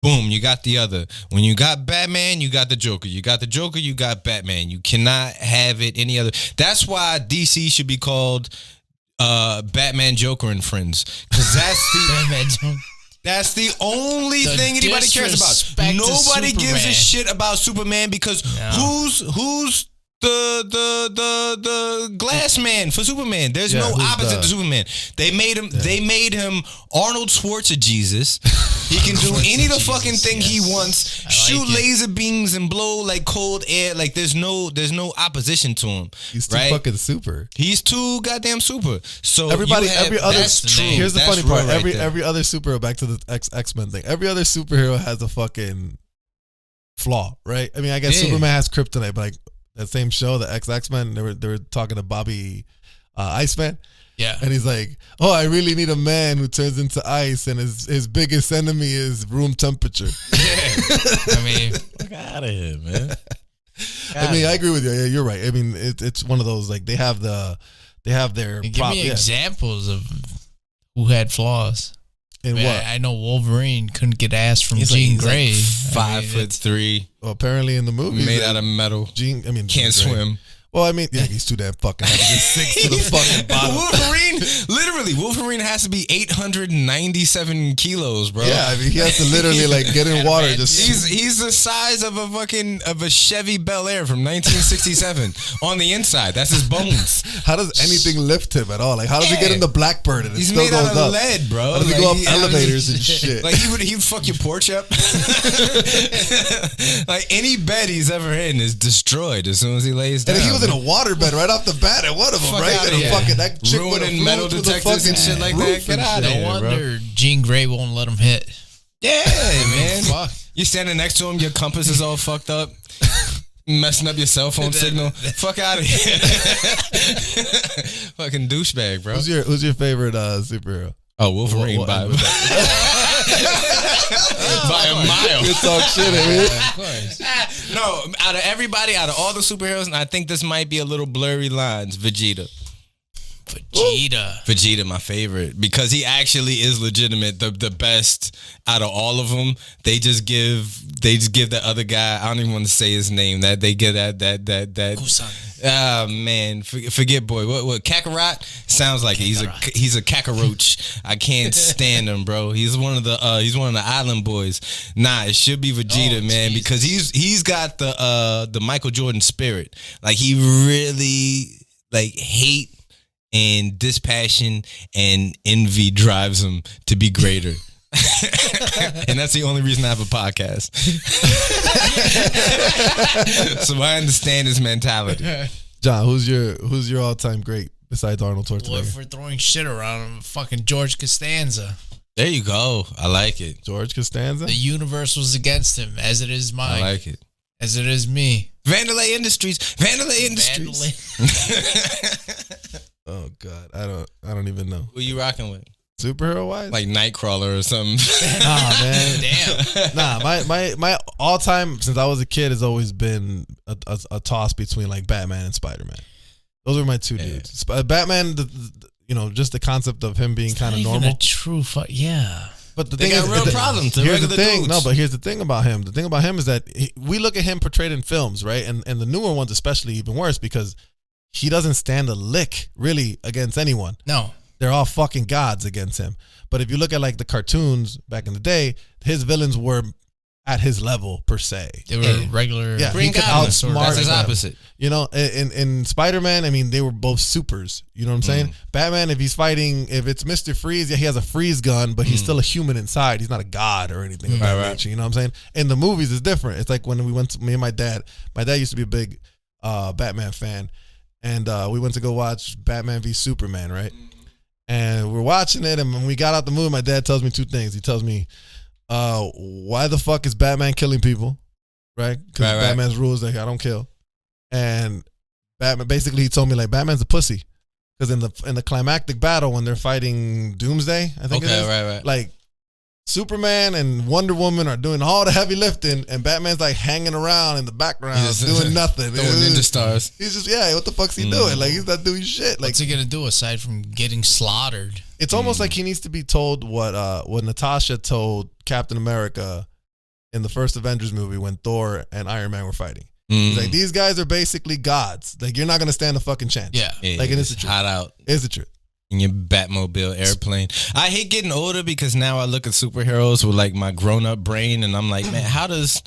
boom, you got the other. When you got Batman, you got the Joker. You got the Joker, you got Batman. You cannot have it any other. That's why DC should be called Batman, Joker, and Friends. Because that's the only thing anybody cares about. Nobody gives a shit about Superman because who's the glass man for Superman? There's no opposite to Superman. They made him Arnold Schwarzenegger Jesus. He can do any of the fucking thing he wants. Shoot laser beams and blow like cold air. Like there's no opposition to him. He's too fucking super. He's too goddamn super. So here's the funny part. Every other superhero, back to the X-Men thing. Every other superhero has a fucking flaw, right? I mean, I guess Superman has kryptonite, but like that same show, the X-Men, they were talking to Bobby Iceman. Yeah. And he's like, oh, I really need a man who turns into ice, and his biggest enemy is room temperature. I mean, fuck out of here, man. I mean, I agree with you. Yeah, you're right. I mean, it's one of those, like, they have their give me examples of who had flaws. In what? I know Wolverine couldn't get ass from Jean Grey. Like 5'3". Well, apparently in the movie, made out of metal. Can't swim. Well, I mean, he's too damn fucking heavy. Just sinks to the fucking bottom. Wolverine has to be 897 kilos, bro. Yeah, I mean, he has to literally like get in water. He's the size of a Chevy Bel Air from 1967 on the inside. That's his bones. How does anything lift him at all? Like, how does he get in the Blackbird and it still goes up? He's made out of lead, bro. How does he go up elevators and shit? Like he'd fuck your porch up. Like any bed he's ever in is destroyed as soon as he lays down. And he was in a waterbed right off the bat at one of them, right? And fucking that chick ruining metal detectors and shit like that. Get out of here, bro. No wonder Jean Grey won't let him hit. Yeah, man. Fuck. You standing next to him, your compass is all fucked up, messing up your cell phone signal. Fuck out of here. Fucking douchebag, bro. Who's your favorite superhero? Oh, Wolverine. by a mile. You talk shit, man. Of course. No, out of everybody, out of all the superheroes, and I think this might be a little blurry lines. Vegeta, my favorite, because he actually is legitimate, the best out of all of them. They just give that other guy, I don't even want to say his name, that they give that Kusan. Ah man, forget boy. What Kakarot sounds like? Kakarot. He's a Kakaroach. I can't stand him, bro. He's one of the island boys. Nah, it should be Vegeta, man, Jesus. Because he's got the Michael Jordan spirit. Like he really hate and dispassion and envy drives him to be greater. And that's the only reason I have a podcast. So I understand his mentality. John, who's your all-time great besides Arnold Schwarzenegger? Well, if we're throwing shit around, fucking George Costanza. There you go. I like it. George Costanza? The universe was against him, as it is mine. I like it. As it is me. Vandalay Industries. Oh God, I don't even know. Who you rocking with? Superhero wise, like Nightcrawler or something. Nah, man. Damn. Nah, my all time since I was a kid has always been a toss between like Batman and Spider-Man. Those are my two dudes. Batman, just the concept of him being kind of normal. Yeah. But they got real problems. Here's the thing. No, but here's the thing about him. The thing about him is that we look at him portrayed in films, right? And the newer ones especially even worse because he doesn't stand a lick really against anyone. No. They're all fucking gods against him. But if you look at like the cartoons back in the day, his villains were at his level per se. They were regular. Yeah, Green Goblin. That's his opposite. In Spider-Man, I mean, they were both supers. You know what I'm saying? Batman, if it's Mr. Freeze, yeah, he has a freeze gun, but he's still a human inside. He's not a god or anything of that nature. You know what I'm saying? In the movies, it's different. It's like when we went to, me and my dad used to be a big Batman fan. And we went to go watch Batman v Superman, right? And we're watching it, and when we got out the movie, my dad tells me two things. He tells me, why the fuck is Batman killing people? Right? Because Batman's rules like I don't kill. And Batman, basically, he told me like Batman's a pussy. Because in the climactic battle when they're fighting Doomsday, I think it is, like Superman and Wonder Woman are doing all the heavy lifting, and Batman's like hanging around in the background doing nothing. Throwing ninja stars. He's just, what the fuck's he doing? Like, he's not doing shit. Like, what's he gonna do aside from getting slaughtered? It's almost like he needs to be told what Natasha told Captain America in the first Avengers movie when Thor and Iron Man were fighting. He's like, these guys are basically gods. Like, you're not gonna stand a fucking chance. Yeah. Like, and it's the truth. Hot out. It's the truth. In your Batmobile airplane. I hate getting older because now I look at superheroes with like my grown-up brain and I'm like, man, how does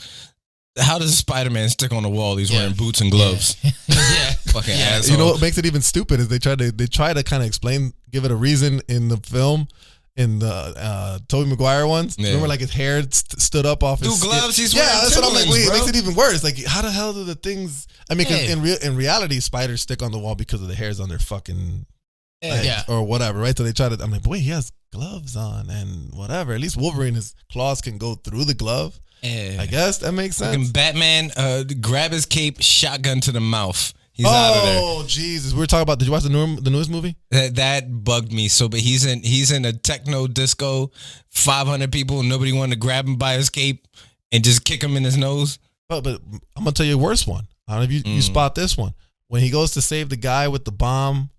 Spider-Man stick on the wall? He's wearing boots and gloves. Yeah. Fucking asshole. You know what makes it even stupid is they try to kind of give it a reason in the film. In the Tobey Maguire ones, remember like his hair stood up off his gloves. He's wearing that's what I'm like. Wait, bro. It makes it even worse. Like, how the hell do the things? I mean, because in reality, spiders stick on the wall because of the hairs on their fucking legs or whatever, right? So they try to. I'm like, wait, he has gloves on and whatever. At least Wolverine, his claws can go through the glove. I guess that makes sense. Fucking Batman, grab his cape, shotgun to the mouth. He's out of there. Oh Jesus! We were talking about. Did you watch the newest movie? That bugged me so. But he's in a techno disco, 500 people. Nobody wanted to grab him by his cape and just kick him in his nose. But I'm gonna tell you a worse one. I don't know if you spot this one when he goes to save the guy with the bomb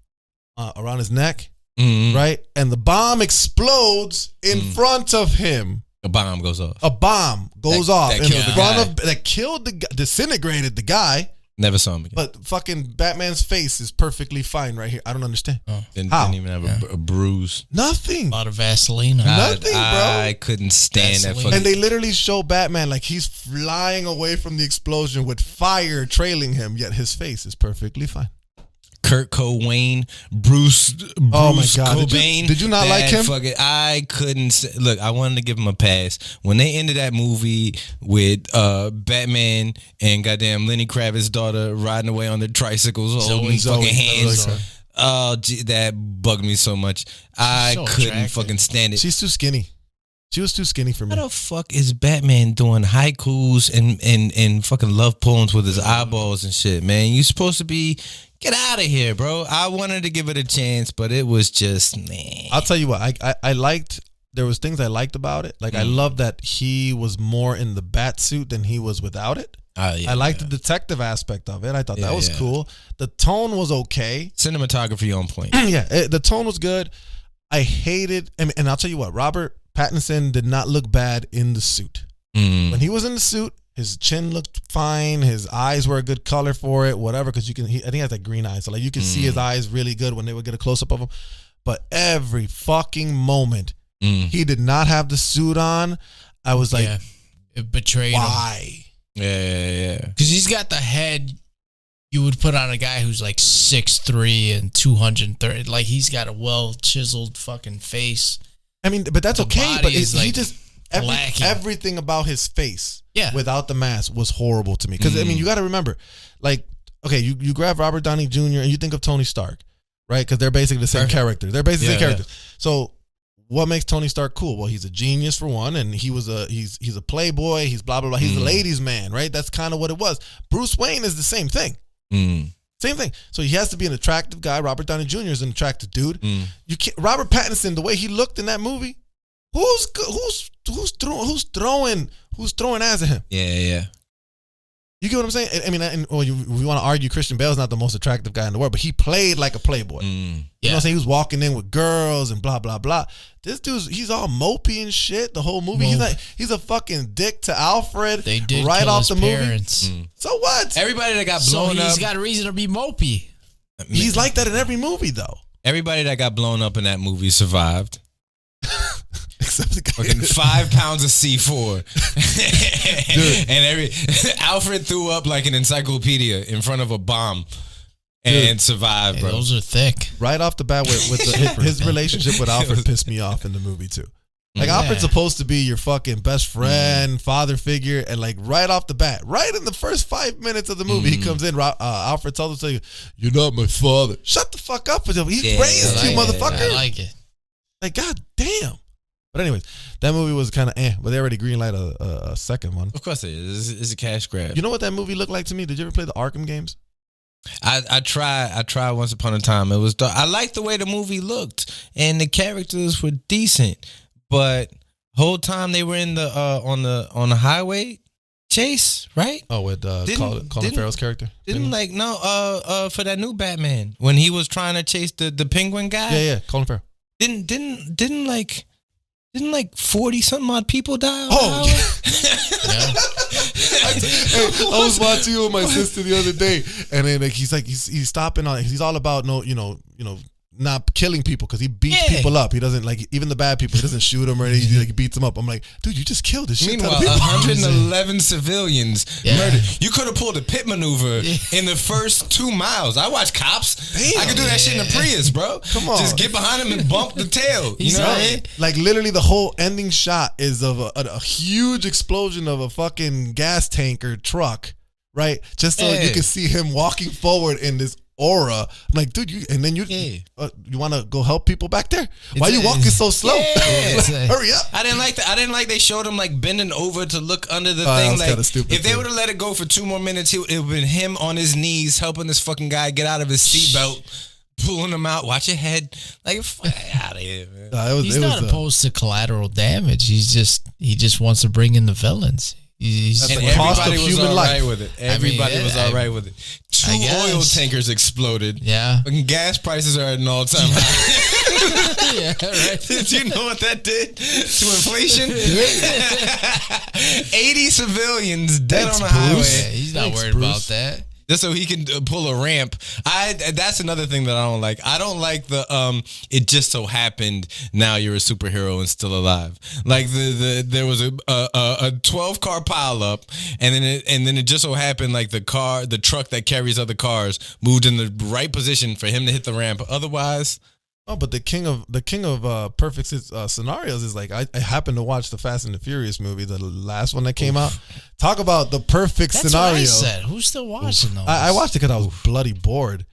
around his neck, right? And the bomb explodes in front of him. A bomb goes off. A bomb goes off in front of that killed disintegrated the guy. Never saw him again. But fucking Batman's face is perfectly fine right here. I don't understand. Didn't even have a bruise. Nothing. A lot of Vaseline. Nothing, bro. I couldn't stand that fucking. And they literally show Batman like he's flying away from the explosion with fire trailing him, yet his face is perfectly fine. Kurt Cobain, Bruce oh my God. Cobain. Did you not like him? I couldn't look. I wanted to give him a pass when they ended that movie with Batman and goddamn Lenny Kravitz's daughter riding away on their tricycles, holding fucking hands. Oh, that bugged me so much. I couldn't fucking stand it. She's too skinny. She was too skinny for me. How the fuck is Batman doing haikus and fucking love poems with his eyeballs and shit, man? You supposed to be get out of here, bro. I wanted to give it a chance, but it was just, man. I'll tell you what, I liked there was things I liked about it. Like I love that he was more in the bat suit than he was without it. I liked the detective aspect of it. I thought that was cool. The tone was okay. Cinematography on point. The tone was good. I hated, and I'll tell you what, Robert Pattinson did not look bad in the suit. When he was in the suit, his chin looked fine. His eyes were a good color for it, whatever, because I think he has like green eyes. So like you can see his eyes really good when they would get a close-up of him. But every fucking moment, he did not have the suit on. I was like, it betrayed why? him. Yeah. Because he's got the head you would put on a guy who's like 6'3" and 230. Like he's got a well chiseled fucking face. I mean, but that's okay. But he like just everything about his face, without the mask, was horrible to me. Because I mean, you got to remember, like, okay, you grab Robert Downey Jr. and you think of Tony Stark, right? Because they're basically the same character. They're basically the same characters. So what makes Tony Stark cool? Well, he's a genius for one, and he's a playboy. He's blah blah blah. He's a ladies' man, right? That's kind of what it was. Bruce Wayne is the same thing. Same thing. So he has to be an attractive guy. Robert Downey Jr. is an attractive dude. You can't, Robert Pattinson, the way he looked in that movie, who's throwing ass at him? Yeah. You get what I'm saying? I mean, we want to argue Christian Bale's not the most attractive guy in the world, but he played like a playboy. You know what I'm saying? He was walking in with girls and blah, blah, blah. This he's all mopey and shit the whole movie. He's a fucking dick to Alfred. They did right kill off his the parents. movie. So what? Everybody that got blown up. He's got a reason to be mopey. He's like that in every movie, though. Everybody that got blown up in that movie survived. Except the guy. Fucking 5 pounds of C4. And Alfred threw up like an encyclopedia in front of a bomb and survived, bro. Those are thick. Right off the bat with his relationship with Alfred pissed me off in the movie too. Like Alfred's supposed to be your fucking best friend, father figure, and like right off the bat, right in the first 5 minutes of the movie, he comes in. Alfred tells him, "You're not my father." Shut the fuck up with him. He raised you, motherfucker. I like it. Like, god damn. But anyways, that movie was kind of but they already greenlight a second one. Of course it is. It's a cash grab. You know what that movie looked like to me? Did you ever play the Arkham games? I tried once upon a time. It was I liked the way the movie looked and the characters were decent, but whole time they were in the on the highway chase, right? Oh, with Colin Farrell's character. For that new Batman when he was trying to chase the penguin guy. Yeah, Colin Farrell. Didn't like 40 something odd people die? Oh, yeah. I was watching with my sister the other day, and then like he's stopping on. He's all about not killing people because he beats people up. He doesn't like even the bad people. He doesn't shoot them or anything. He beats them up. I'm like, dude, you just killed this shit. Meanwhile, 111 civilians murdered. You could have pulled a pit maneuver in the first 2 miles. I watch Cops. Damn, I could do that shit in a Prius, bro. Come on, just get behind him and bump the tail. You know what I mean? Like literally, the whole ending shot is of a huge explosion of a fucking gas tanker truck, right? Just so you can see him walking forward in this aura. I'm like, dude, you want to go help people back there? Why are you walking so slow? Hurry up! I didn't like they showed him like bending over to look under the thing. Like if they would have let it go for 2 more minutes, it would have been him on his knees helping this fucking guy get out of his seatbelt, pulling him out. Watch your head, like out of here, man. He's not opposed to collateral damage. He just wants to bring in the villains. And everybody was all right with it. Everybody was all right with it. 2 oil tankers exploded. Yeah. Fucking gas prices are at an all-time high. Yeah, right. Did you know what that did to inflation? 80 civilians dead on the highway. Yeah, he's not worried about that. Just so he can pull a ramp. That's another thing that I don't like. I don't like the it just so happened now you're a superhero and still alive. Like there was a 12-car pileup, and then it just so happened like the truck that carries other cars moved in the right position for him to hit the ramp. Otherwise. Oh, but the king of perfect scenarios is like I happened to watch the Fast and the Furious movie, the last one that came out. Talk about the perfect scenario. That's what I said. Who's still watching those? I watched it because I was bloody bored,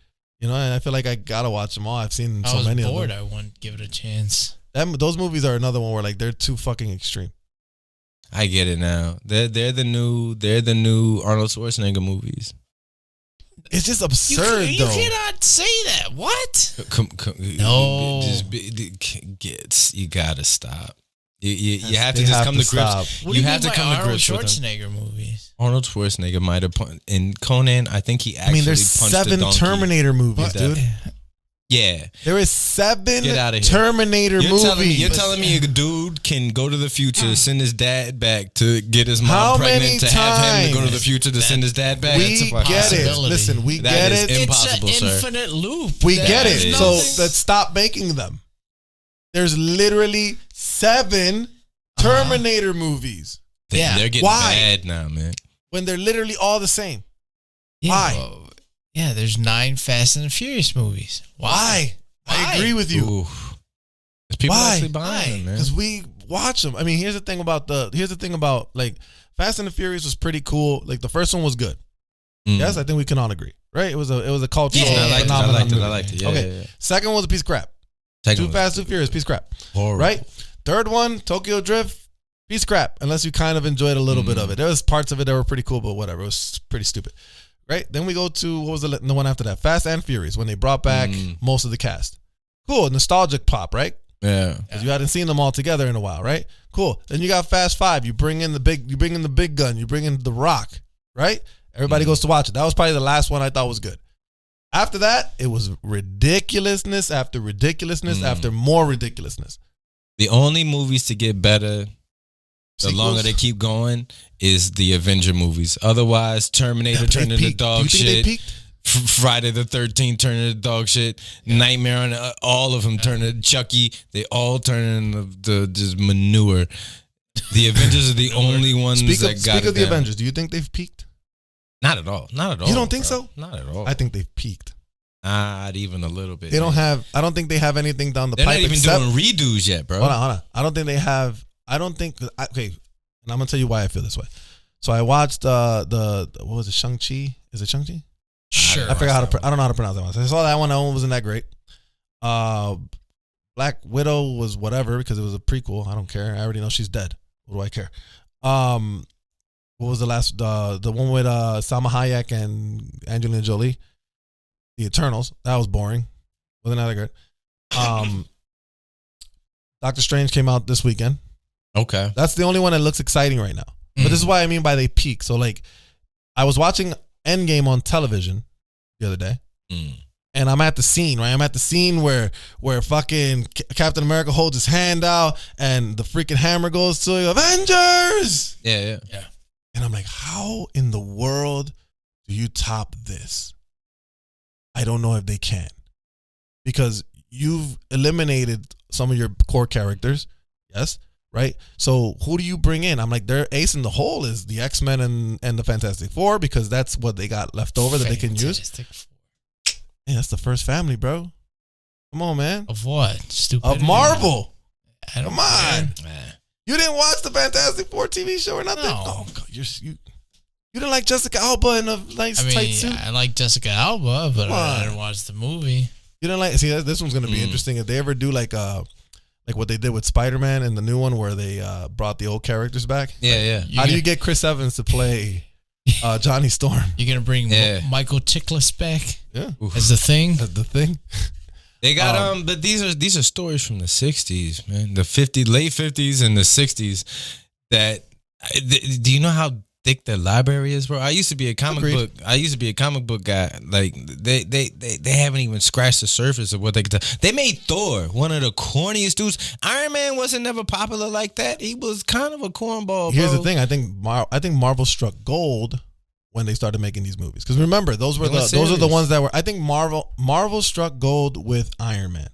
and I feel like I gotta watch them all. I've seen so many of them. I wouldn't give it a chance. Those movies are another one where like they're too fucking extreme. I get it now. They're the new Arnold Schwarzenegger movies. It's just absurd, you though. You cannot say that. What? No. No. You gotta stop. You have to just come to grips. You have to come to grips with Schwarzenegger movies. Arnold Schwarzenegger might have in Conan. I think he actually. there's punched 7 Terminator movies, dude. Yeah, there is 7 Terminator movies. You're telling me a dude can go to the future, send his dad back to get his mom pregnant, to have him to go to the future to send his dad back? We get it. Listen, we get it. It's impossible, it's an infinite loop. We get it. So let's stop making them. There's literally 7 Terminator movies. They're getting bad now, man. When they're literally all the same. Yeah, Why? Well, there's 9 Fast and the Furious movies. Why? I agree with you. There's people actually buying them, man. Because we watch them. Here's the thing about like Fast and the Furious was pretty cool. Like the first one was good. Yes, I think we can all agree, right? It was a cultural phenomenon. I liked it. Yeah, okay. Yeah. Second one was a piece of crap. Too Fast, Too Furious, piece of crap. Right? Third one, Tokyo Drift, piece of crap. Unless you kind of enjoyed a little bit of it. There was parts of it that were pretty cool, but whatever. It was pretty stupid. Right? Then we go to, what was the one after that? Fast and Furious, when they brought back most of the cast. Cool, nostalgic pop, right? Yeah. Because you hadn't seen them all together in a while, right? Cool. Then you got Fast 5. You bring in the big gun. You bring in The Rock, right? Everybody goes to watch it. That was probably the last one I thought was good. After that, it was ridiculousness after ridiculousness after more ridiculousness. The only movies to get better, the longer they keep going, is the Avenger movies. Otherwise, Terminator turned into dog shit. Do you think they peaked? Friday the 13th turned into dog shit. Yeah. Nightmare on all of them turned into Chucky. They all turned into just manure. The Avengers are the only ones that got it. Speak of the Avengers. Do you think they've peaked? Not at all. Not at all. You don't think so? Not at all. I think they've peaked. Not even a little bit. They don't have. I don't think they have anything down the pipe. They're not even doing redos yet, bro. Hold on. I don't think they have. I don't think. Okay, and I'm gonna tell you why I feel this way. So I watched the what was it? Shang-Chi? Is it Shang-Chi? Sure. I forgot I don't know how to pronounce that one. So I saw that one. That one wasn't that great. Black Widow was whatever because it was a prequel. I don't care. I already know she's dead. What do I care? What was the last? The one with Salma Hayek and Angelina Jolie, The Eternals. That was boring. Wasn't that good? Doctor Strange came out this weekend. Okay, that's the only one that looks exciting right now. But this is why I mean by they peak. So like, I was watching Endgame on television the other day, and I'm at the scene, right? I'm at the scene where fucking Captain America holds his hand out, and the freaking hammer goes to Avengers. Yeah. And I'm like, how in the world do you top this? I don't know if they can. Because you've eliminated some of your core characters. Yes. Right? So who do you bring in? I'm like, their ace in the hole is the X-Men and the Fantastic Four because that's what they got left over that they can use. Yeah, that's the first family, bro. Come on, man. Of what? Stupid. Of Marvel. Come on. Nah. You didn't watch the Fantastic Four TV show or nothing? No. Oh, God, you didn't like Jessica Alba in a nice tight suit? I like Jessica Alba, but I didn't watch the movie. You didn't like? See, this one's going to be interesting. If they ever do like what they did with Spider-Man in the new one where they brought the old characters back. Yeah. How do you get Chris Evans to play Johnny Storm? You're going to bring Michael Chiklis back? Yeah. As the Thing? As the Thing? They got but these are stories from the 60s, man. The late 50s and the 60s that do you know how thick their library is, bro? I used to be a comic book guy. Like they haven't even scratched the surface of what they could do. They made Thor one of the corniest dudes. Iron Man wasn't never popular like that. He was kind of a cornball. Here's the thing, I think Marvel struck gold when they started making these movies. Because remember, those are the ones that were. I think Marvel struck gold with Iron Man.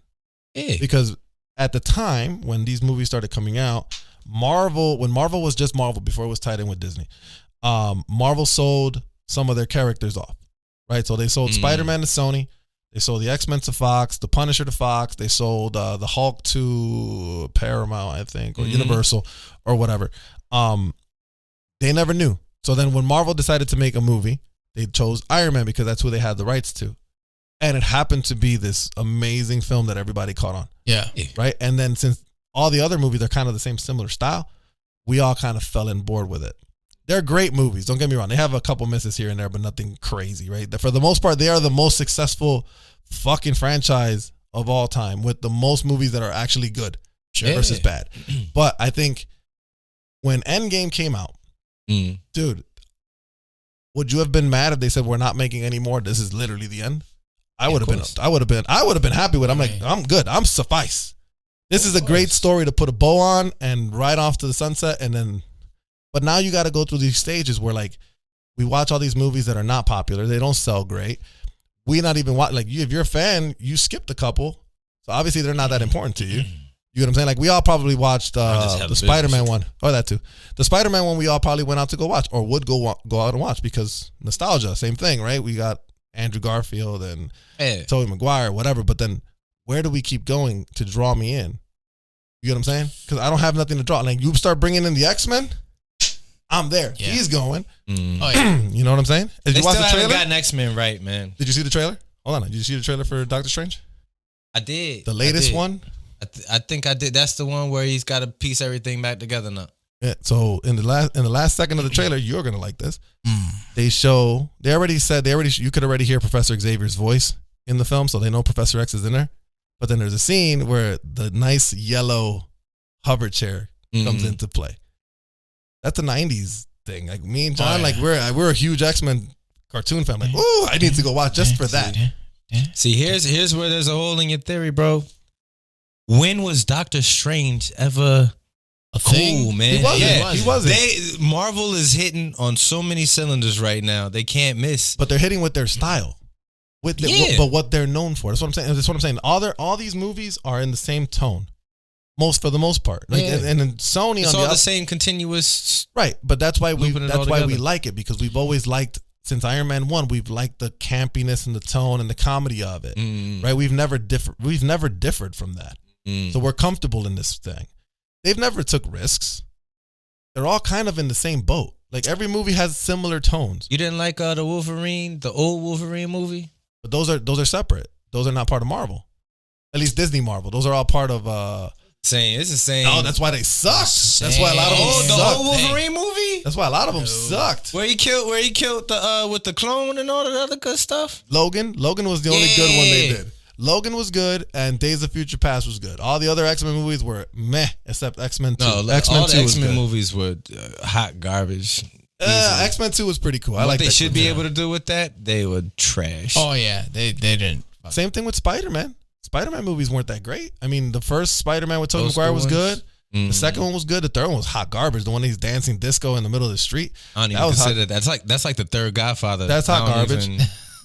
Yeah. Because at the time when these movies started coming out, when Marvel was just Marvel before it was tied in with Disney, Marvel sold some of their characters off. Right? So they sold Spider-Man to Sony. They sold the X-Men to Fox, the Punisher to Fox. They sold the Hulk to Paramount, I think, or Universal or whatever. They never knew. So then when Marvel decided to make a movie, they chose Iron Man because that's who they had the rights to. And it happened to be this amazing film that everybody caught on. Yeah. Right? And then since all the other movies are kind of the same similar style, we all kind of fell on board with it. They're great movies. Don't get me wrong. They have a couple misses here and there, but nothing crazy, right? For the most part, they are the most successful fucking franchise of all time with the most movies that are actually good. versus bad. But I think when Endgame came out, dude, would you have been mad if they said we're not making any more? This is literally the end. I would have been happy with it. I'm like, I'm good. I'm suffice. This is a great story to put a bow on and ride off to the sunset. And then, but now you got to go through these stages where like we watch all these movies that are not popular. They don't sell great. We not even watch, like you, if you're a fan, you skipped a couple. So obviously they're not that important to you. You know what I'm saying? Like we all probably watched the Spider-Man one, or that too. The Spider-Man one we all probably went out to go watch, or would go out and watch because nostalgia, same thing, right? We got Andrew Garfield and Tobey Maguire, whatever. But then where do we keep going to draw me in? You know what I'm saying? Because I don't have nothing to draw. Like you start bringing in the X-Men, I'm there. Yeah. He's going. Oh, yeah. You know what I'm saying? Did you watch the trailer? Haven't gotten X-Men right, man. Did you see the trailer? Hold on. Did you see the trailer for Doctor Strange? I did. The latest one? I think I did. That's the one where he's got to piece everything back together now. Yeah. So in the last second of the trailer, you're gonna like this. You could already hear Professor Xavier's voice in the film, so they know Professor X is in there. But then there's a scene where the nice yellow hover chair comes into play. That's a 90s thing. Like me and John, like we're a huge X-Men cartoon fan. Like, ooh, I need to go watch just for that. See, here's where there's a hole in your theory, bro. When was Doctor Strange ever a thing? Cool, man. He wasn't. Marvel is hitting on so many cylinders right now. They can't miss. But they're hitting with their style. But what they're known for. That's what I'm saying. All these movies are in the same tone. For the most part. Like, and then Sony it's all the same continuous. Right. But that's why we like it, because we've always liked, since Iron Man 1, we've liked the campiness and the tone and the comedy of it. Right? We've never differed from that. So we're comfortable in this thing. They've never took risks. They're all kind of in the same boat. Like every movie has similar tones. You didn't like the old Wolverine movie? But those are separate. Those are not part of Marvel. At least Disney Marvel. Those are all part of It's the same. No, that's why they sucked. That's why a lot of them sucked. The old Wolverine movie? That's why a lot of them sucked. Where he killed the with the clone and all that other good stuff? Logan was the only good one they did. Logan was good, and Days of Future Past was good. All the other X-Men movies were meh, except X-Men 2. No, all the X-Men movies were hot garbage. X-Men 2 was pretty cool. I like that. What they should be able to do with that, they would trash. Oh, yeah. They didn't. Same thing with Spider-Man. Spider-Man movies weren't that great. I mean, the first Spider-Man with Tobey Maguire was good. The second one was good. The third one was hot garbage. The one he's dancing disco in the middle of the street. I don't even consider that. That's like the third Godfather. That's hot garbage.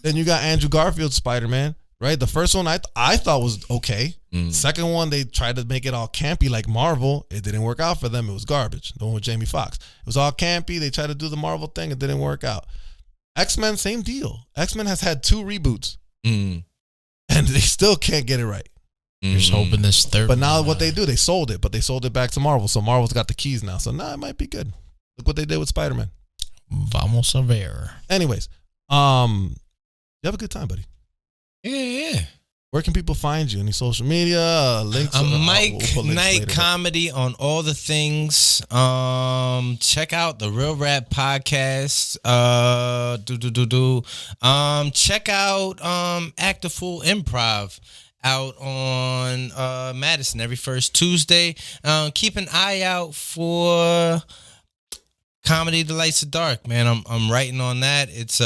Then you got Andrew Garfield's Spider-Man. Right, the first one I thought was okay. Second one, they tried to make it all campy like Marvel. It didn't work out for them. It was garbage. The one with Jamie Foxx. It was all campy. They tried to do the Marvel thing. It didn't work out. X-Men, same deal. X-Men has had 2 reboots, and they still can't get it right. You're just hoping this third. But now what they do, they sold it, but they sold it back to Marvel. So Marvel's got the keys now. So now it might be good. Look what they did with Spider-Man. Vamos a ver. Anyways, you have a good time, buddy. Yeah. Where can people find you? Any social media links? Mike Knight Comedy on all the things. Check out the Real Rap Podcast. Check out Act a Fool Improv out on Madison every first Tuesday. Keep an eye out for Comedy The Lights of Dark, man. I'm writing on that. It's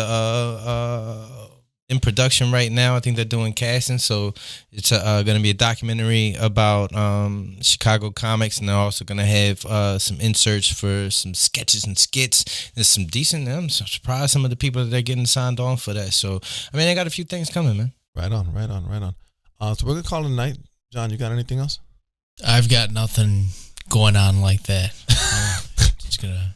in production right now. I think they're doing casting, so it's going to be a documentary about Chicago comics, and they're also going to have some inserts for some sketches and skits. There's some decent. I'm surprised some of the people that they're getting signed on for that. So I mean, they got a few things coming, man. Right on. So we're gonna call it a night. John, you got anything else? I've got nothing going on like that. Just gonna.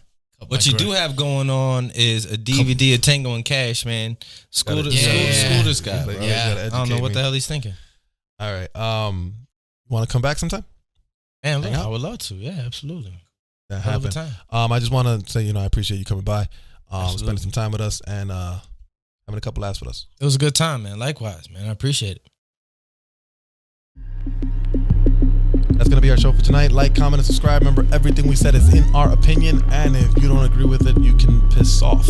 What you do have going on is a DVD of Tango and Cash, man. School this guy, bro. I don't know what the hell he's thinking. All right. Want to come back sometime? Man, look, I would love to. Yeah, absolutely. That happened. I just want to say, I appreciate you coming by, spending some time with us, and having a couple laughs with us. It was a good time, man. Likewise, man. I appreciate it. That's going to be our show for tonight. Like, comment, and subscribe. Remember, everything we said is in our opinion, and if you don't agree with it, you can piss off.